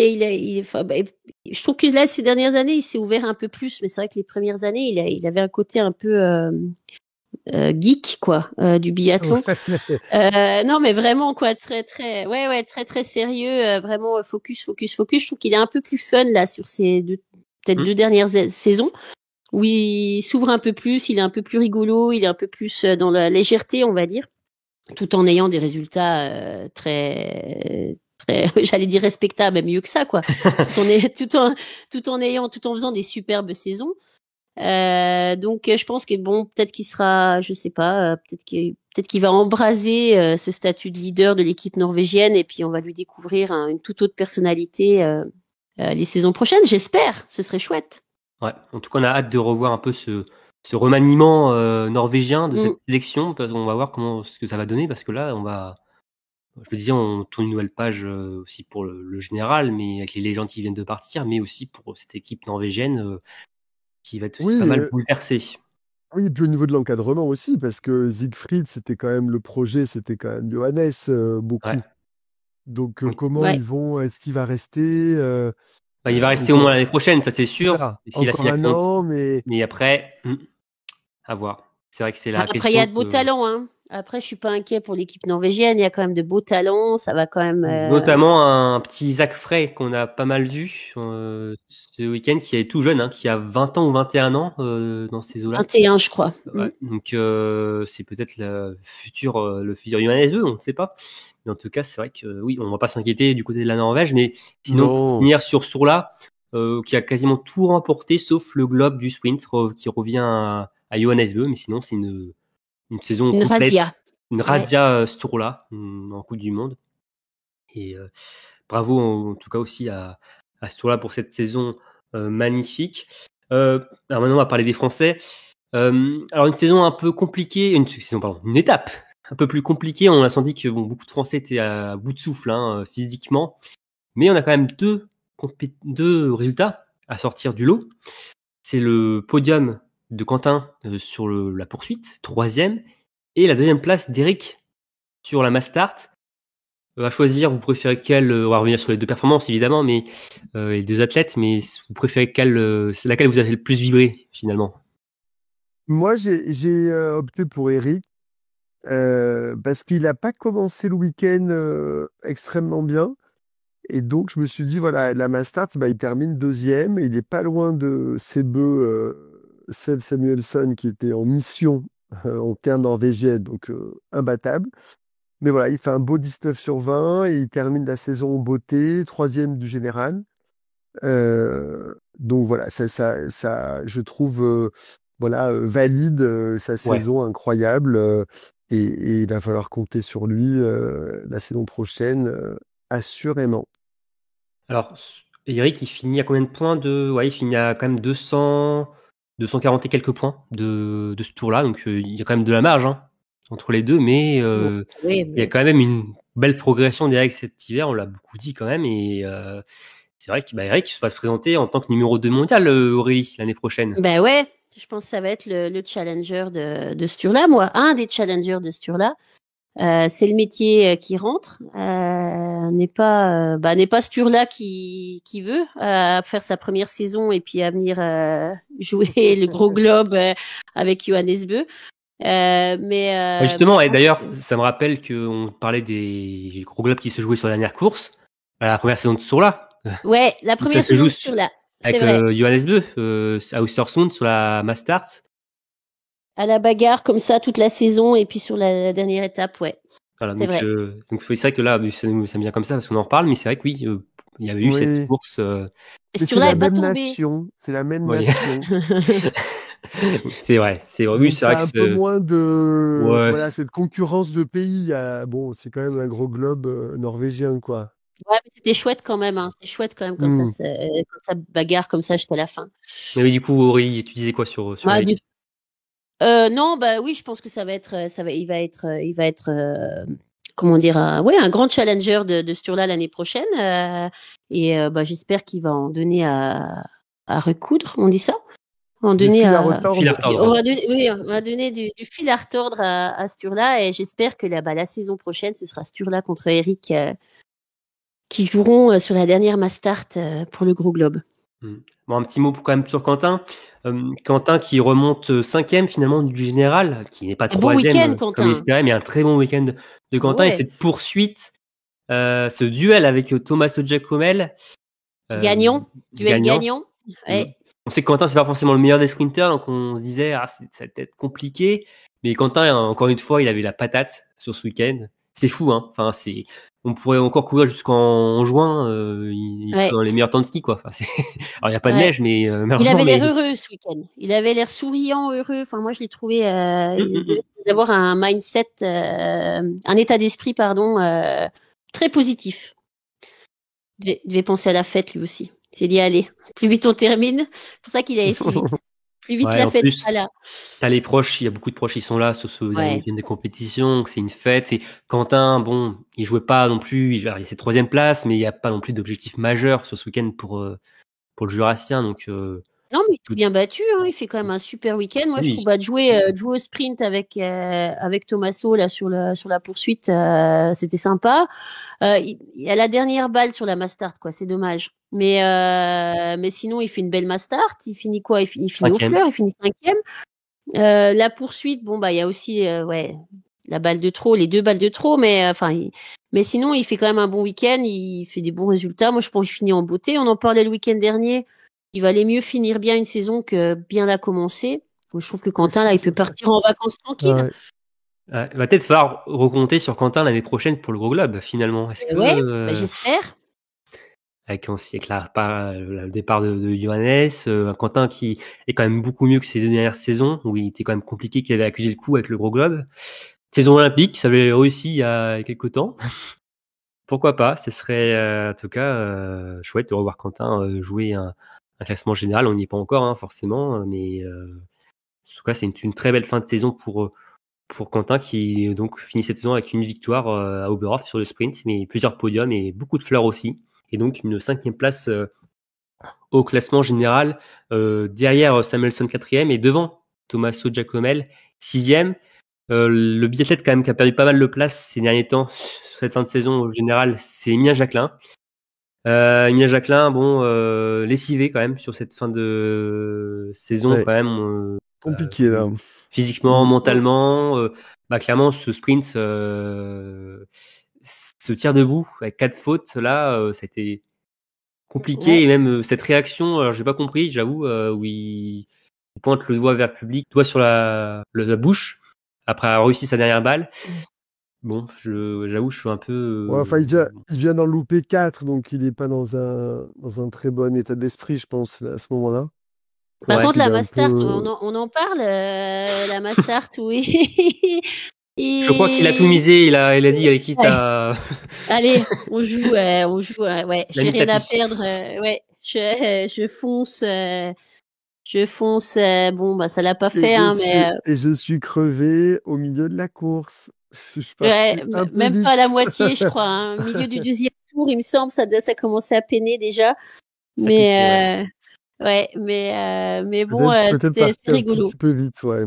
je trouve que là, ces dernières années, il s'est ouvert un peu plus. Mais c'est vrai que les premières années, il avait un côté un peu geek, quoi, du biathlon. Non, mais vraiment, quoi, très très sérieux, vraiment focus. Je trouve qu'il est un peu plus fun là sur ces peut-être 2 dernières saisons. Où il s'ouvre un peu plus, il est un peu plus rigolo, il est un peu plus dans la légèreté, on va dire, tout en ayant des résultats très, j'allais dire respectables, mais mieux que ça, quoi. tout en faisant des superbes saisons. Donc, je pense que bon, peut-être qu'il sera, je sais pas, peut-être qu'il va embraser ce statut de leader de l'équipe norvégienne, et puis on va lui découvrir une toute autre personnalité les saisons prochaines. J'espère, ce serait chouette. Ouais, en tout cas, on a hâte de revoir un peu ce remaniement norvégien de cette sélection, parce qu'on va voir ce que ça va donner, parce que là, je le disais, on tourne une nouvelle page aussi pour le général, mais avec les légendes qui viennent de partir, mais aussi pour cette équipe norvégienne qui va être aussi pas mal bouleversée. Oui, et puis au niveau de l'encadrement aussi, parce que Siegfried, c'était quand même le projet, c'était quand même Johannes beaucoup. Ouais. Donc comment ils vont, est-ce qu'il va rester il va rester au moins l'année prochaine, ça c'est sûr. Encore un an, mais après, à voir. C'est vrai que c'est la question. Après, il y a de beaux talents, hein. Après, je suis pas inquiet pour l'équipe norvégienne. Il y a quand même de beaux talents. Ça va quand même. Notamment un petit Zach Frey qu'on a pas mal vu ce week-end, qui est tout jeune, hein, qui a 20 ans ou 21 ans dans ces eaux-là. 21, je crois. Ouais, donc c'est peut-être le futur Johannes Bö, on ne sait pas. Mais en tout cas, c'est vrai que oui, on va pas s'inquiéter du côté de la Norvège, mais sinon, pour finir sur Sturla, qui a quasiment tout remporté, sauf le globe du sprint, qui revient à Johannes Bö, mais sinon, c'est une saison complète. Une razzia Sturla en Coupe du Monde. Et bravo en tout cas aussi à Sturla pour cette saison magnifique. Alors maintenant, on va parler des Français. Alors une saison un peu compliquée, une étape un peu plus compliquée. On a senti que beaucoup de Français étaient à bout de souffle physiquement, mais on a quand même deux résultats à sortir du lot. C'est le podium de Quentin sur la poursuite, 3e, et la 2e place d'Eric sur la mass start. À choisir, vous préférez quelle, on va revenir sur les deux performances évidemment, mais les deux athlètes, mais vous préférez c'est laquelle vous avez le plus vibré finalement? Moi, j'ai opté pour Eric parce qu'il n'a pas commencé le week-end extrêmement bien. Et donc, je me suis dit, voilà, la mass start, il termine 2e. Et il n'est pas loin de Seb Samuelsson, qui était en mission en termes norvégiens, donc imbattable. Mais voilà, il fait un beau 19 sur 20 et il termine la saison en beauté, 3e du général. Donc voilà, ça je trouve valide sa saison incroyable et il va falloir compter sur lui la saison prochaine assurément. Alors Eric, il finit à combien de points il finit à quand même 240 et quelques points de ce tour-là, donc il y a quand même de la marge entre les deux, mais il y a quand même une belle progression d'Eric cet hiver, on l'a beaucoup dit quand même, et c'est vrai que Eric va se présenter en tant que numéro 2 mondial, Aurélie, l'année prochaine. Ben ouais, je pense que ça va être le challenger de Sturla, moi, un des challengers de Sturla. C'est le métier qui rentre, n'est pas Sturla qui veut faire sa première saison et puis à venir jouer le gros globe avec Johannes Bö. Mais justement, et d'ailleurs, ça me rappelle qu'on parlait des gros globes qui se jouaient sur la dernière course, à la première saison de Sturla. Ouais, la première saison de Sturla. Avec Johannes Bö à Östersund sur la mass start. À la bagarre comme ça toute la saison et puis sur la dernière étape, ouais. Voilà, donc c'est vrai que là, ça me vient comme ça parce qu'on en reparle, mais c'est vrai que oui, il y avait eu cette course. C'est la même nation, c'est la même nation. C'est vrai, oui, c'est vrai que un peu moins de cette concurrence de pays. Bon, c'est quand même un gros globe norvégien, quoi. Ouais, mais c'était chouette quand même. C'est chouette quand même quand ça bagarre comme ça jusqu'à la fin. Mais oui, du coup, Aurélie, tu disais quoi sur non, oui, je pense que il va être comment dire, un grand challenger de Sturla l'année prochaine. Et j'espère qu'il va en donner à recoudre. On dit ça On va Du donner fil à à- retordre. Fil à retordre. on va donner du fil à retordre à ce tour-là et j'espère que la saison prochaine, ce sera ce tour-là contre Eric qui joueront sur la dernière Mastart pour le Gros Globe. Bon, un petit mot quand même sur Quentin. Quentin qui remonte 5e finalement du général, qui n'est pas Un bon 3e week-end, comme Quentin. il espérait, mais un très bon week-end de Quentin. Ouais. Et cette poursuite, ce duel avec Tommaso Giacomel. Gagnant. Duel gagnant. Ouais. On sait que Quentin, c'est pas forcément le meilleur des sprinters, donc on se disait, ça va être compliqué. Mais Quentin, encore une fois, il avait la patate sur ce week-end. C'est fou, hein. Enfin, on pourrait encore courir jusqu'en juin, il Ouais. fait dans les meilleurs temps de ski, quoi. Enfin, alors, il n'y a pas de Ouais. neige, mais Il malheureusement. avait l'air heureux ce week-end. Il avait l'air souriant, heureux. Enfin, moi, je l'ai trouvé il devait d'avoir un mindset, un état d'esprit, pardon, très positif. Il devait penser à la fête lui aussi. Il s'est dit, allez, plus vite on termine. C'est pour ça qu'il allait si vite. Plus vite Ouais, la en fête plus, sera là. T'as les proches, il y a beaucoup de proches qui sont là sur ce Ouais. week-end de compétition, donc c'est une fête. Et Quentin, bon, il jouait pas non plus, il a ses 3e place, mais il n'y a pas non plus d'objectif majeur sur ce week-end pour le Jurassien. Donc, Non, mais il s'est bien battu. Hein. Il fait quand même un super week-end. Moi, je Oui. trouve de jouer au sprint avec Tommaso là sur la poursuite, c'était sympa. Il y a la dernière balle sur la Mastart, quoi. C'est dommage. Mais sinon, il fait une belle Mastart. Il finit quoi? Il finit aux 5e. fleurs. Il finit 5e. La poursuite, bon bah il y a aussi la balle de trop, les 2 balles de trop, mais mais sinon il fait quand même un bon week-end. Il fait des bons résultats. Moi, je pense qu'il finit en beauté. On en parlait le week-end dernier. Il valait mieux finir bien une saison que bien la commencer. Donc, je trouve que Quentin, là, il peut partir en vacances tranquille. Ouais. Il va peut-être falloir recompter sur Quentin l'année prochaine pour le Gros Globe, finalement. Est-ce que, Ouais, j'espère. avec le départ de Johannes, Quentin qui est quand même beaucoup mieux que ses 2 dernières saisons, où il était quand même compliqué, qu'il avait accusé le coup avec le Gros Globe. Saison olympique, ça avait réussi il y a quelques temps. Pourquoi pas? Ce serait en tout cas chouette de revoir Quentin jouer un classement général. On n'y est pas encore, hein, forcément, mais en tout cas, c'est une très belle fin de saison pour Quentin qui donc finit cette saison avec une victoire à Oberhof sur le sprint, mais plusieurs podiums et beaucoup de fleurs aussi. Et donc une 5e place au classement général, derrière Samuelsson 4e et devant Tommaso Giacomel 6e. Le biathlète quand même qui a perdu pas mal de place ces derniers temps sur cette fin de saison au général, c'est Emilien Jacquelin. Emilien Jacquelin, bon, lessivé quand même sur cette fin de saison, Ouais. quand même. Compliqué là. Physiquement, mentalement, clairement ce sprint, ce tir debout avec 4 fautes là, ça a été compliqué. Ouais. Et même cette réaction, alors j'ai pas compris, j'avoue, où il pointe le doigt vers le public, doigt sur la bouche après avoir réussi sa dernière balle. Bon, j'avoue, je suis un peu. Ouais, enfin, il vient d'en louper 4, donc il n'est pas dans un très bon état d'esprit, je pense, à ce moment-là. Par Ouais. contre, Il est la un Mastart, peu- on en parle, la Mastart, oui. Je crois qu'il a tout misé. Il a dit, allez, quitte Ouais. à. Allez, on joue, ouais. Il a J'ai mis rien à tapis. perdre, ouais. Je fonce, bon, bah, ça l'a pas Et fait, hein, mais, je suis crevé au milieu de la course. Je suis ouais, parti un peu même vite. pas à la moitié, je crois, hein. Au milieu du 2e tour, il me semble, ça commençait à peiner déjà. Ça Mais, piquait, mais bon, Peut-être c'est parti un rigolo. petit peu vite, ouais.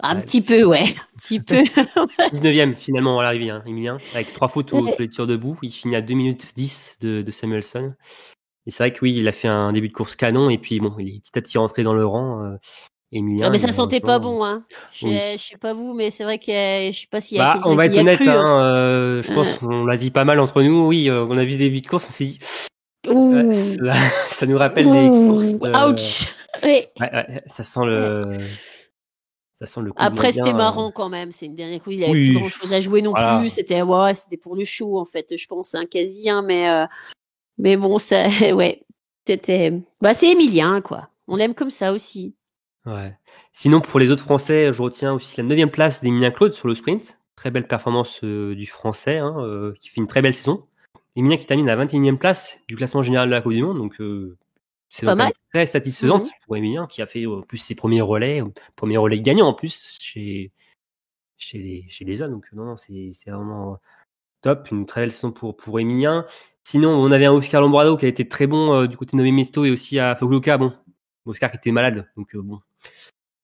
Un Ouais. petit peu, ouais. Un petit peu. 19e finalement à l'arrivée, hein, Emilien, avec 3 fautes sur les tirs debout. Il finit à 2 minutes 10 de Samuelsson. Et c'est vrai que oui, il a fait un début de course canon et puis bon, il est petit à petit rentré dans le rang. Emilien, Ah, mais ça sentait pas malheureusement, bon, hein. oui. Je sais pas vous, mais c'est vrai que je sais pas s'il y a quelqu'un on va qui être y a honnête, cru. Hein. hein, je pense qu'on l'a dit pas mal entre nous. Oui, on a vu ce début de course, on s'est dit, Ouh. ça nous rappelle des courses. Ouch. Ouais. Ouais, ça sent le coup de Après, moins c'était bien, marrant quand même. C'est une dernière course. Il avait Oui. plus grand chose à jouer non Voilà. plus. C'était pour le show, en fait. Je pense, un quasi, hein, mais bon, ça, ouais. C'était, c'est Emilien, quoi. On l'aime comme ça aussi. Ouais. Sinon, pour les autres Français, je retiens aussi la 9e place d'Emilien Claude sur le sprint. Très belle performance du Français, hein, qui fait une très belle saison. Emilien qui termine à la 21e place du classement général de la Coupe du Monde, donc c'est Pas quand même mal. très satisfaisante pour Emilien, qui a fait en plus ses premiers relais gagnants en plus chez les hommes. Donc non, c'est vraiment top, une très belle saison pour Emilien. Sinon, on avait un Oscar Lombrado qui a été très bon du côté de Nové Mesto et aussi à Fogluca. Bon, Oscar qui était malade, donc bon,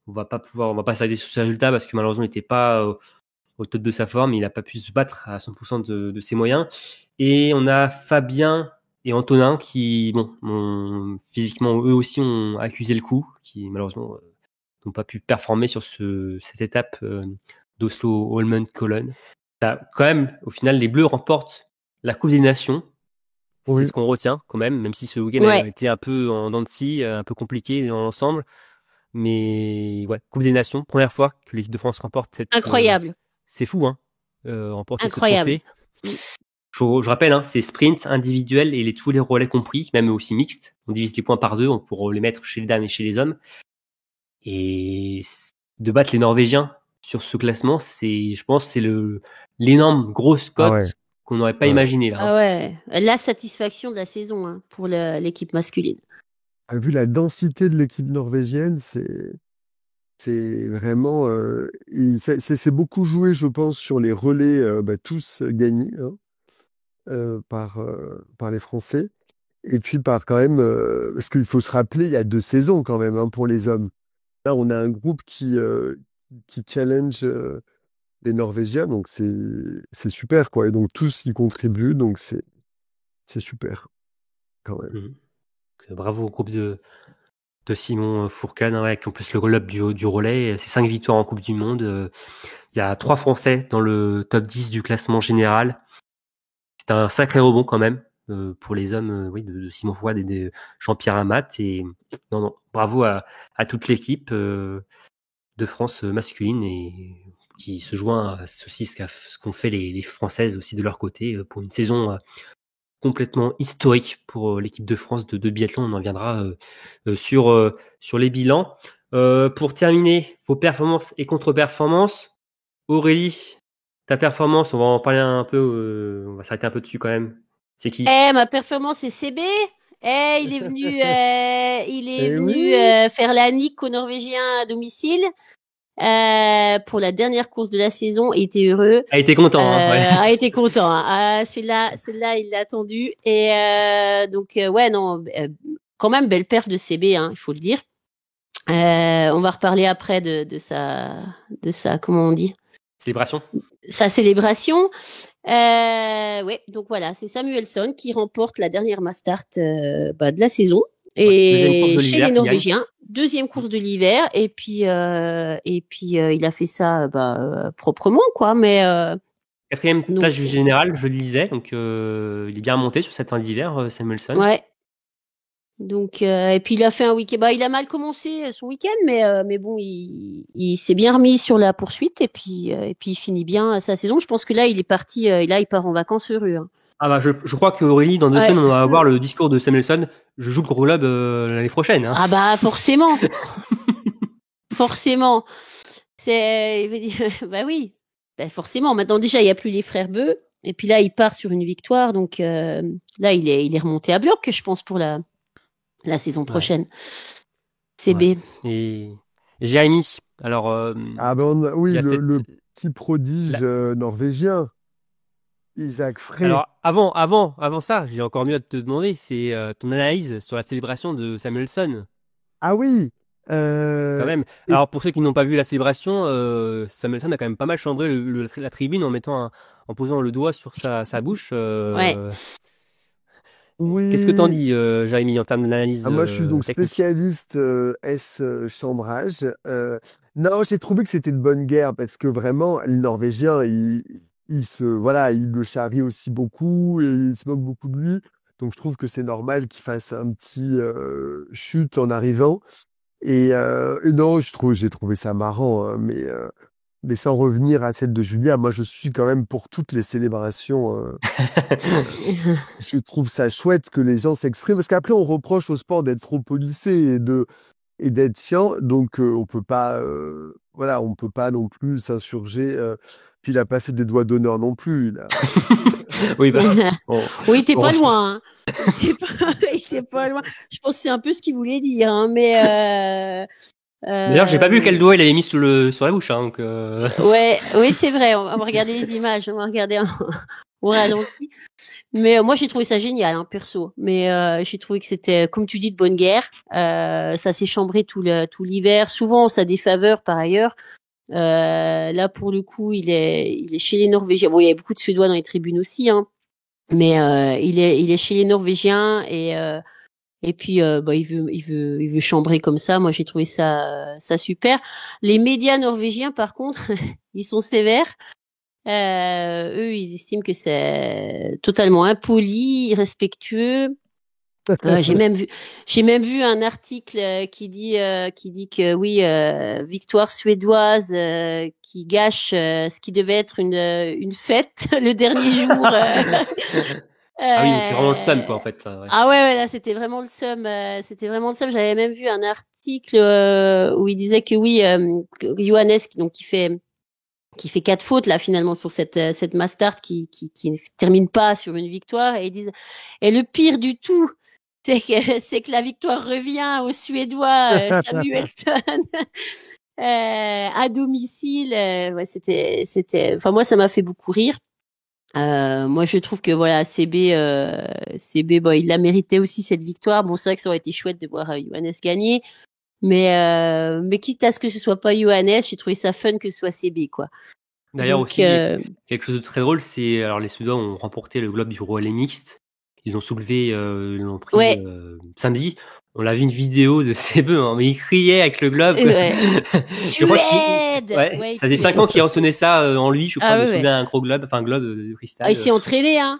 on va pas s'arrêter sur ce résultat parce que malheureusement il n'était pas au top de sa forme, il n'a pas pu se battre à 100% de ses moyens. Et on a Fabien et Antonin qui, physiquement eux aussi ont accusé le coup, qui malheureusement n'ont pas pu performer sur cette étape d'Oslo-Holmenkollen. Quand même, au final, les Bleus remportent la Coupe des Nations. C'est ce qu'on retient quand même si ce week-end a été un peu en dents de scie, un peu compliqué dans l'ensemble. Mais Coupe des Nations, première fois que l'équipe de France remporte cette. Incroyable. C'est fou, hein, remporter Incroyable. ce trophée. Je rappelle, c'est sprint, individuel et tous les relais compris, même aussi mixtes. On divise les points par 2 pour les mettre chez les dames et chez les hommes. Et de battre les Norvégiens sur ce classement, je pense, c'est l'énorme grosse cote qu'on n'aurait pas imaginé là. Ah ouais, la satisfaction de la saison pour l'équipe masculine. Vu la densité de l'équipe norvégienne, c'est vraiment, c'est beaucoup joué, je pense, sur les relais, tous gagnés par les Français. Et puis par quand même, parce qu'il faut se rappeler, il y a 2 saisons quand même pour les hommes. Là, on a un groupe qui challenge les Norvégiens, donc c'est super, quoi. Et donc tous y contribuent, donc c'est super, quand même. Bravo au groupe de Simon Fourcade, avec en plus le globe du relais. C'est 5 victoires en Coupe du Monde. Il y a 3 Français dans le top 10 du classement général. C'est un sacré rebond quand même pour les hommes de Simon Fourcade et de Jean-Pierre Amat. Et bravo à toute l'équipe de France masculine et qui se joint à ce qu'ont fait les Françaises aussi de leur côté pour une saison complètement historique pour l'équipe de France de biathlon. On en viendra sur les bilans. Pour terminer, vos performances et contre-performances. Aurélie, ta performance, on va en parler un peu, on va s'arrêter un peu dessus quand même. C'est qui ? Ma performance, c'est CB. Il est venu faire la nique aux Norvégiens à domicile. Pour la dernière course de la saison, il était heureux. A été content. A été content. Celui-là, il l'a attendu. Et quand même belle perf de CB, il faut le dire. On va reparler après de sa comment on dit ? Célébration. Sa célébration. Donc voilà, c'est Samuelsson qui remporte la dernière Mastart de la saison. Et chez les Norvégiens, deuxième course de l'hiver, et puis il a fait ça proprement, quoi. Mais 4e place du général, je le lisais, donc il est bien monté sur cette fin d'hiver, Samuelsson. Ouais. Donc et puis il a fait un week-end. Il a mal commencé son week-end, mais bon, il s'est bien remis sur la poursuite et puis il finit bien sa saison. Je pense que là il est parti, il part en vacances heureux. Je crois que Aurélie, dans 2 semaines, on va avoir le discours de Samuelsson. Je joue le gros globe l'année prochaine. Forcément. Forcément. Oui. Forcément. Maintenant, déjà, il n'y a plus les frères Beu. Et puis là, il part sur une victoire. Donc là, il est remonté à bloc, je pense, pour la saison prochaine. CB. Et Jérémy, alors... oui, le petit prodige norvégien. Isaac Frey. Alors avant ça, j'ai encore mieux à te demander, c'est ton analyse sur la célébration de Samuelsson. Ah oui. Quand même. Alors pour ceux qui n'ont pas vu la célébration, Samuelsson a quand même pas mal chambré la tribune en posant le doigt sur sa bouche. Oui. Qu'est-ce que t'en dis, Jérémy, en termes d'analyse moi, je suis donc technique. spécialiste chambrage. Non, j'ai trouvé que c'était une bonne guerre parce que vraiment, les Norvégiens, ils le charrient aussi beaucoup et ils se moquent beaucoup de lui. Donc, je trouve que c'est normal qu'il fasse un petit chute en arrivant. Et non, j'ai trouvé ça marrant, mais sans revenir à celle de Julia, moi, je suis quand même pour toutes les célébrations. Je trouve ça chouette que les gens s'expriment parce qu'après, on reproche au sport d'être trop policé et d'être chiant. Donc, on peut pas non plus s'insurger. Puis il a pas fait des doigts d'honneur non plus. Là. Oui, t'es pas loin. T'es pas loin. Je pense que c'est un peu ce qu'il voulait dire, mais. D'ailleurs, j'ai pas vu quel doigt il avait mis sur la bouche, donc. Oui, c'est vrai. On va regarder les images. On va regarder au ralenti. Mais moi, j'ai trouvé ça génial, hein, perso. Mais j'ai trouvé que c'était, comme tu dis, de bonne guerre. Ça s'est chambré tout l'hiver. Souvent, ça a des faveurs par ailleurs. Là, pour le coup, il est chez les Norvégiens. Bon, il y a beaucoup de Suédois dans les tribunes aussi, hein. Mais il est chez les Norvégiens et puis il veut chambrer comme ça. Moi, j'ai trouvé ça super. Les médias norvégiens, par contre, ils sont sévères. Eux, ils estiment que c'est totalement impoli, irrespectueux. J'ai même vu un article qui dit que oui, victoire suédoise qui gâche ce qui devait être une fête le dernier jour. Ah oui, c'est vraiment le seum, quoi, en fait. Ouais. Ah ouais, là, c'était vraiment le seum. C'était vraiment le seum. J'avais même vu un article où il disait que oui, que Johannes, qui fait 4 fautes là finalement pour cette Mastart qui ne termine pas sur une victoire, et ils disent, et le pire du tout, c'est que la victoire revient aux Suédois Samuelsson à domicile. Ouais, c'était enfin moi ça m'a fait beaucoup rire. Moi je trouve que voilà, CB bon, il l'a mérité aussi cette victoire. Bon, c'est vrai que ça aurait été chouette de voir Johannes gagner, mais quitte à ce que ce soit pas Johannes, j'ai trouvé ça fun que ce soit CB, quoi. D'ailleurs Donc, aussi, quelque chose de très drôle, c'est alors les Suédois ont remporté le globe du relais mixte. Ils l'ont pris Ouais. samedi. On a vu une vidéo de CB, hein, mais il criait avec le globe. Ouais. Je crois Suède. ça faisait 5 ans qu'il ressonnait ça en lui. Je crois Ah de ouais, soulever un gros globe, enfin un globe de cristal. Ah, il s'est entraîné, hein.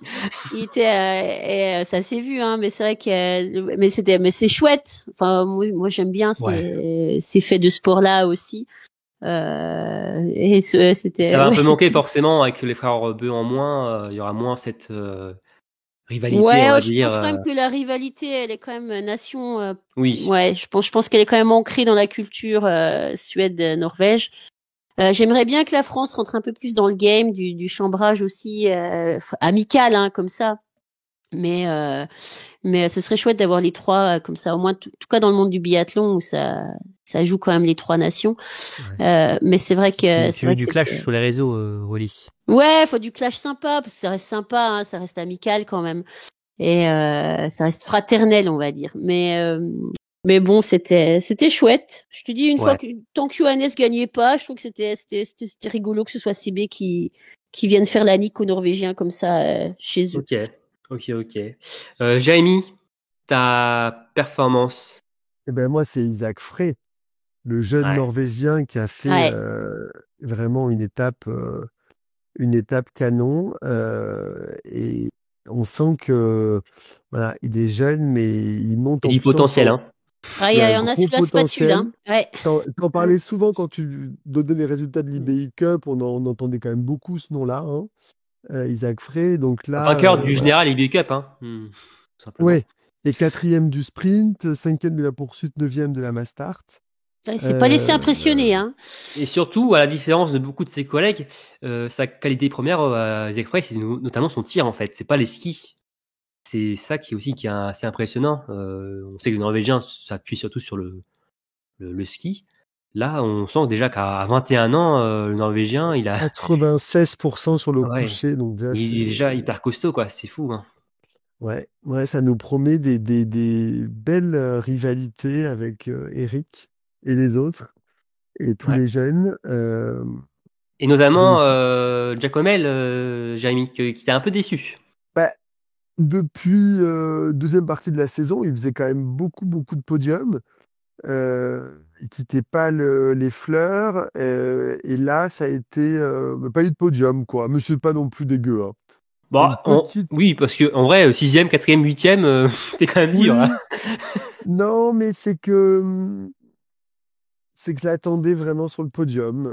Il était, et ça s'est vu, hein. Mais c'est vrai que, mais c'est chouette. Enfin, moi j'aime bien ces faits de sport-là aussi. Et c'était. Ça va un peu manquer forcément avec les frères Beu en moins. Il y aura moins cette rivalité, ouais, on va je dire. pense quand même que la rivalité, elle est quand même nation. Oui. Ouais, je pense qu'elle est quand même ancrée dans la culture Suède-Norvège. J'aimerais bien que la France rentre un peu plus dans le game du chambrage aussi amical, hein, comme ça. Mais ce serait chouette d'avoir les trois comme ça, au moins en tout cas dans le monde du biathlon où ça joue quand même les trois nations. Ouais. Mais c'est vrai que tu veux du clash sur les réseaux, Rolly. Ouais, faut du clash sympa parce que ça reste sympa, hein, ça reste amical quand même et ça reste fraternel, on va dire. Mais bon, c'était chouette. Je te dis une fois que tant que Johannes gagnait pas, je trouve que c'était rigolo que ce soit CB qui vienne faire la nique aux Norvégiens comme ça chez eux. Ok. Jérémy, ta performance? Eh ben moi, c'est Isaac Frey, le jeune Norvégien qui a fait vraiment une étape canon. Et on sent que voilà, il est jeune, mais il monte en puissance. Il y a du potentiel, hein. Il y en a sous la spatule, hein. Ouais. T'en parlais souvent quand tu donnais les résultats de l'IBU Cup, on entendait quand même beaucoup ce nom-là, hein. Isaac Frey, donc là. Vainqueur du général IBU Cup, hein. Oui, et 4e du sprint, 5e de la poursuite, 9e de la Mastart. Il s'est pas laissé impressionner, hein. Et surtout, à la différence de beaucoup de ses collègues, sa qualité première, Isaac Frey, c'est notamment son tir, en fait. C'est pas les skis. C'est ça qui est assez impressionnant. On sait que les Norvégiens s'appuient surtout sur le ski. Là, on sent déjà qu'à 21 ans, le Norvégien, il a 96% sur le coucher, donc déjà, il est déjà hyper costaud, quoi. C'est fou, hein. Ouais, ça nous promet des belles rivalités avec Eric et les autres et tous les jeunes. Et notamment Jacomel, Jérémy, qui t'a un peu déçu. Depuis deuxième partie de la saison, il faisait quand même beaucoup de podiums. Il quittait pas les fleurs. Et là, ça a été pas eu de podium, quoi. Mais c'est pas non plus dégueu, hein. Oui, parce que en vrai, 6e, 4e, 8e, t'es quand même dur. Hein. Non, mais c'est que je l'attendais vraiment sur le podium,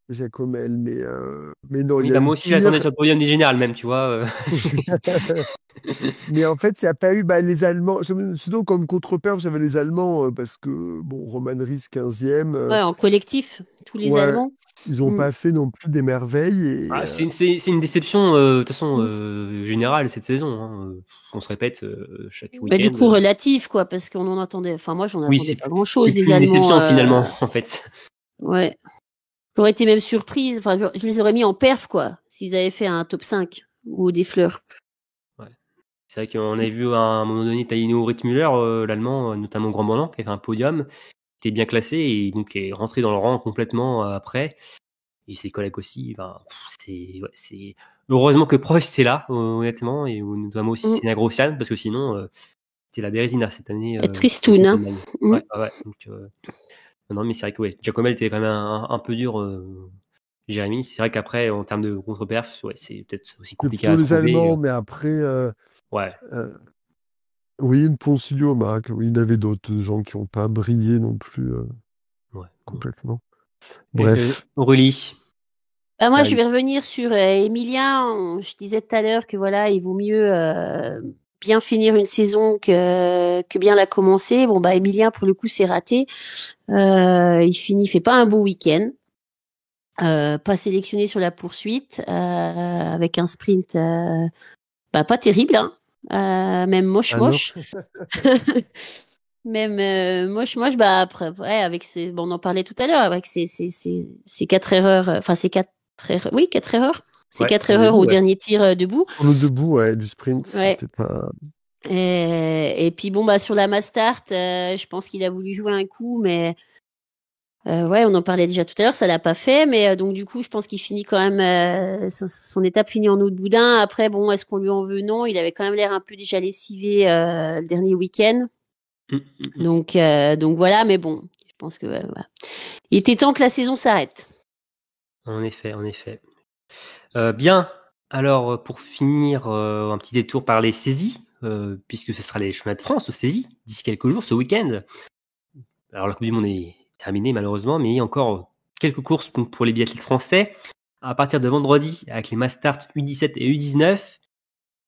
Jacomel, mais non. Oui, moi aussi, je l'attendais sur le podium du général, même, tu vois. Mais en fait, il n'y a pas eu les Allemands. Sinon, comme contre-perf, j'avais les Allemands parce que, bon, Roman Ries 15e. Ouais, en collectif, tous les Allemands. Ils n'ont pas fait non plus des merveilles. C'est une déception, de toute façon, générale cette saison. Hein. On se répète chaque week-end. Mais du coup, relatif, quoi, parce qu'on en attendait. Enfin, moi, j'en attendais pas grand-chose des Allemands. C'est une déception, finalement, en fait. Ouais. J'aurais été même surprise. Enfin, je les aurais mis en perf, quoi, s'ils avaient fait un top 5. ou des fleurs. C'est vrai qu'on avait vu à un moment donné Taino Rittmüller, l'allemand, notamment Grand Bornand, qui avait un podium, qui était bien classé et donc est rentré dans le rang complètement après. Et ses collègues aussi. C'est heureusement que Prost est là, honnêtement, et notamment aussi Senna Grossian, parce que sinon c'était la Bérésina cette année. Tristoun, hein. Ouais. Donc, non, mais c'est vrai que Giacomelli était quand même un peu dur. Jérémy, c'est vrai qu'après, en termes de contre-perf, c'est peut-être aussi compliqué à plutôt trouver. les Allemands, mais après, oui, une Ponsilio, Mac, oui, il y avait d'autres gens qui n'ont pas brillé non plus complètement. Bref. Aurélie. Moi, je vais revenir sur Emilien. Je disais tout à l'heure que voilà, il vaut mieux bien finir une saison que bien la commencer. Bon, Emilien, pour le coup, c'est raté. Il fait pas un beau week-end. Pas sélectionné sur la poursuite, avec un sprint pas terrible, hein. Même moche. Même moche. Après, avec on en parlait tout à l'heure, avec ces 4 erreurs, enfin ces 4 erreurs, oui, 4 erreurs. Ces 4 erreurs au dernier tir debout. Pour le debout, du sprint, c'était pas. Et puis sur la Mastart, je pense qu'il a voulu jouer un coup, mais on en parlait déjà tout à l'heure, ça l'a pas fait, mais donc du coup, je pense qu'il finit quand même son étape finit en eau de boudin. Après, est-ce qu'on lui en veut? Non, il avait quand même l'air un peu déjà lessivé le dernier week-end. Donc voilà, mais bon, je pense que il était temps que la saison s'arrête. En effet. Bien. Alors pour finir, un petit détour par les saisies, puisque ce sera les chemins de France aux saisies d'ici quelques jours, ce week-end. Alors la Coupe du Monde est terminée malheureusement, mais il y a encore quelques courses pour les biathlètes français. À partir de vendredi, avec les Mastart U17 et U19.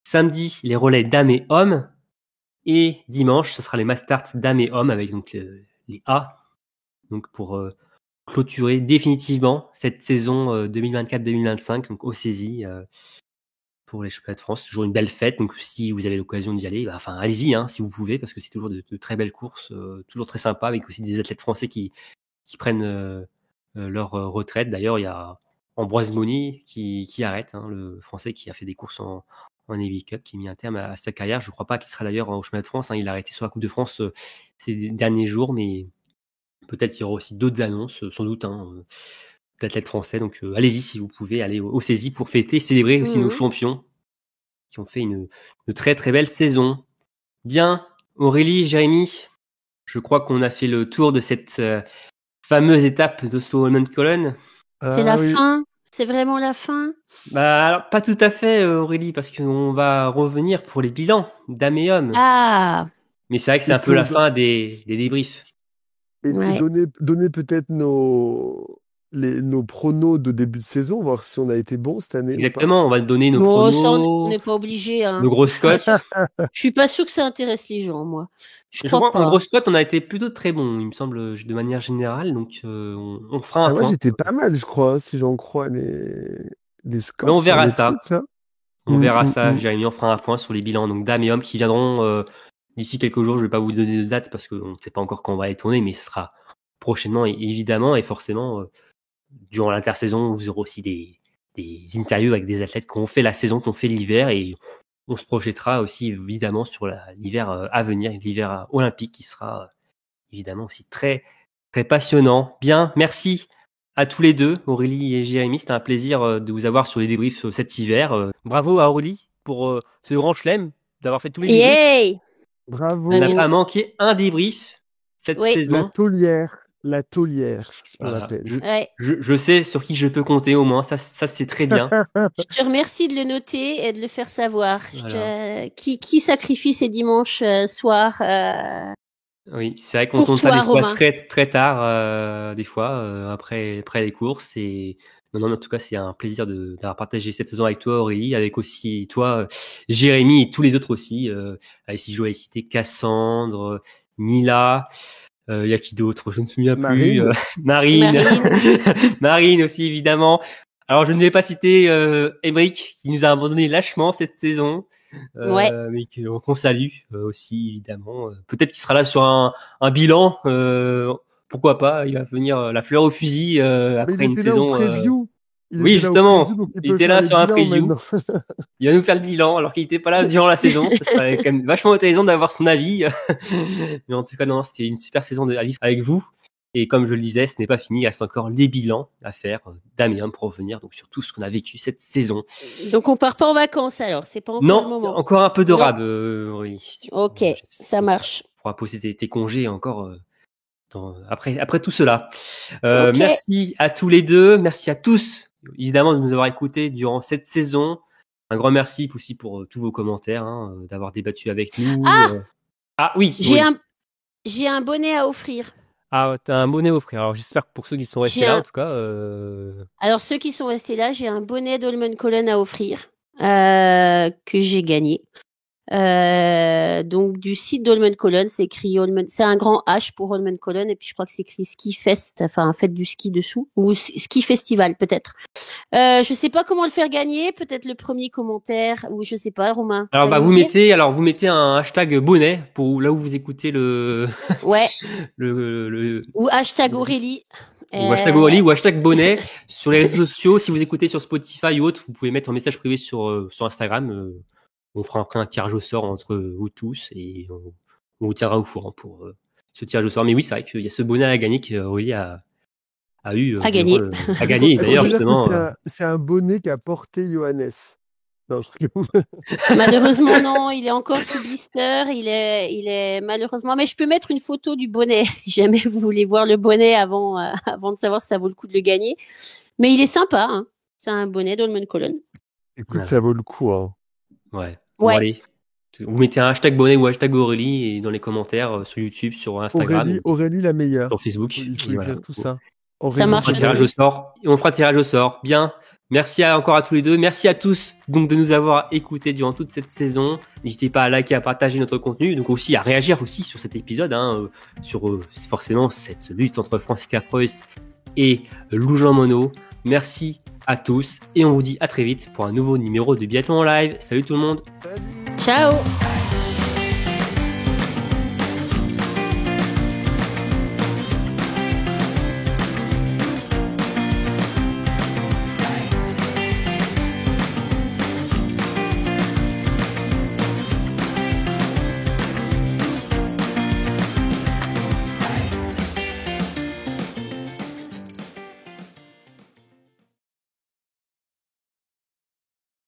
Samedi, les relais dames et hommes. Et dimanche, ce sera les Mastart dames et hommes avec donc les A. Donc pour clôturer définitivement cette saison 2024-2025, donc au saisie pour les championnats de France. Toujours une belle fête. Donc si vous avez l'occasion d'y aller, allez-y si vous pouvez, parce que c'est toujours de très belles courses, toujours très sympa, avec aussi des athlètes français qui prennent leur retraite. D'ailleurs, il y a Ambroise Monny qui arrête, le français qui a fait des courses en Navy Cup, qui a mis un terme à sa carrière. Je ne crois pas qu'il sera d'ailleurs au chemin de France. Il a arrêté sur la Coupe de France ces derniers jours, mais peut-être qu'il y aura aussi d'autres annonces, sans doute, d'athlètes français. Donc allez-y si vous pouvez aller au saisie pour fêter, célébrer aussi nos champions qui ont fait une très très belle saison. Bien, Aurélie, Jérémy, je crois qu'on a fait le tour de cette fameuse étape d'Oslo-Holmenkollen. C'est la fin. C'est vraiment la fin? Alors, pas tout à fait, Aurélie, parce qu'on va revenir pour les bilans dames et hommes. Ah. Mais c'est vrai que c'est un peu la fin des débriefs. Et donner peut-être nos pronos de début de saison, voir si on a été bon cette année. Exactement, on va donner nos pronos. Ça, on n'est pas obligé. Hein. Nos grosses cotes. Je suis pas sûr que ça intéresse les gens, moi. Je crois pas. En grosses cotes, on a été plutôt très bon, il me semble, de manière générale. Donc, on fera un point. Moi, j'étais pas mal, je crois, si j'en crois les scores. Mais on verra ça. Trucs, on verra ça, Jérémy. On fera un point sur les bilans donc dames et hommes qui viendront d'ici quelques jours. Je vais pas vous donner de date parce qu'on ne sait pas encore quand on va les tourner, mais ce sera prochainement, évidemment, et forcément, durant l'intersaison, vous aurez aussi des interviews avec des athlètes qui ont fait la saison, qui ont fait l'hiver, et on se projettera aussi évidemment sur l'hiver à venir, l'hiver olympique qui sera évidemment aussi très très passionnant. Bien, merci à tous les deux, Aurélie et Jérémy, c'était un plaisir de vous avoir sur les débriefs cet hiver. Bravo à Aurélie pour ce grand chelem, d'avoir fait tous les débriefs. Bravo. On n'a pas manqué un débrief cette saison. La taulière, on l'appelle. Je sais sur qui je peux compter au moins, ça c'est très bien. Je te remercie de le noter et de le faire savoir. Voilà. Qui sacrifie ses dimanches soirs Oui, c'est vrai qu'on tourne ça des fois très très tard, des fois après les courses. Et non, mais en tout cas c'est un plaisir d'avoir partagé cette saison avec toi, Aurélie, avec aussi toi, Jérémy, et tous les autres aussi. Si je dois citer Cassandre, Mila. Il y a qui d'autre? Je ne me souviens plus. Marine aussi, évidemment. Alors, je ne vais pas citer Emric, qui nous a abandonné lâchement cette saison. Mais qu'on salue aussi, évidemment. Peut-être qu'il sera là sur un bilan. Pourquoi pas? Il va venir la fleur au fusil après une saison. Oui, justement, il était là sur un preview. maintenant. Il va nous faire le bilan alors qu'il n'était pas là durant la saison. Ça serait quand même vachement intéressant d'avoir son avis. Mais en tout cas, non, c'était une super saison à vivre avec vous. Et comme je le disais, ce n'est pas fini. Il reste encore les bilans à faire d'Amiens pour revenir donc sur tout ce qu'on a vécu cette saison. Donc on part pas en vacances alors, c'est pas encore non, le moment. Encore un peu de rab. Oui. Ok, ça marche. Tu pourras poser tes congés encore après tout cela. Ok. Merci à tous les deux. Merci à tous. Évidemment, de nous avoir écoutés durant cette saison. Un grand merci aussi pour tous vos commentaires, d'avoir débattu avec nous. Ah oui. J'ai un bonnet à offrir. Ah, t'as un bonnet à offrir. Alors j'espère que pour ceux qui sont restés là, en tout cas. Alors ceux qui sont restés là, j'ai un bonnet d'Holmen Collen à offrir que j'ai gagné. Donc du site d'Holmen Collen, c'est écrit c'est un grand H pour Holmen Collen et puis je crois que c'est écrit Ski Fest, enfin fête du ski dessous ou Ski Festival peut-être. Je sais pas comment le faire gagner, peut-être le premier commentaire ou je sais pas, Romain. Alors vous mettez un hashtag bonnet pour là où vous écoutez le ouais le ou hashtag Aurélie. Ou hashtag Aurélie ou hashtag bonnet sur les réseaux sociaux. Si vous écoutez sur Spotify ou autre, vous pouvez mettre un message privé sur Instagram. On fera après un tirage au sort entre vous tous et on vous tiendra au courant pour ce tirage au sort. Mais oui, c'est vrai qu'il y a ce bonnet à gagner qu'Aurélie a eu. À gagner. À gagner, d'ailleurs, justement. C'est un bonnet qu'a porté Johannes. Non, malheureusement, non, il est encore sous blister. Il est malheureusement. Mais je peux mettre une photo du bonnet si jamais vous voulez voir le bonnet avant de savoir si ça vaut le coup de le gagner. Mais il est sympa. Hein. C'est un bonnet d'Holmen Collen. Écoute, ça vaut le coup. Hein. Ouais. Bon, allez. Vous mettez un hashtag bonnet ou hashtag Aurélie et dans les commentaires sur YouTube, sur Instagram. Aurélie la meilleure. Sur Facebook. Il faut écrire tout ça. Ça marche. On fera tirage au sort. Bien. Merci encore à tous les deux. Merci à tous donc de nous avoir écoutés durant toute cette saison. N'hésitez pas à liker, à partager notre contenu, donc aussi à réagir aussi sur cet épisode, sur forcément cette lutte entre Franziska Preuss et Lou-Jean Monod. Merci à tous et on vous dit à très vite pour un nouveau numéro de Biathlon en live. Salut tout le monde. Ciao.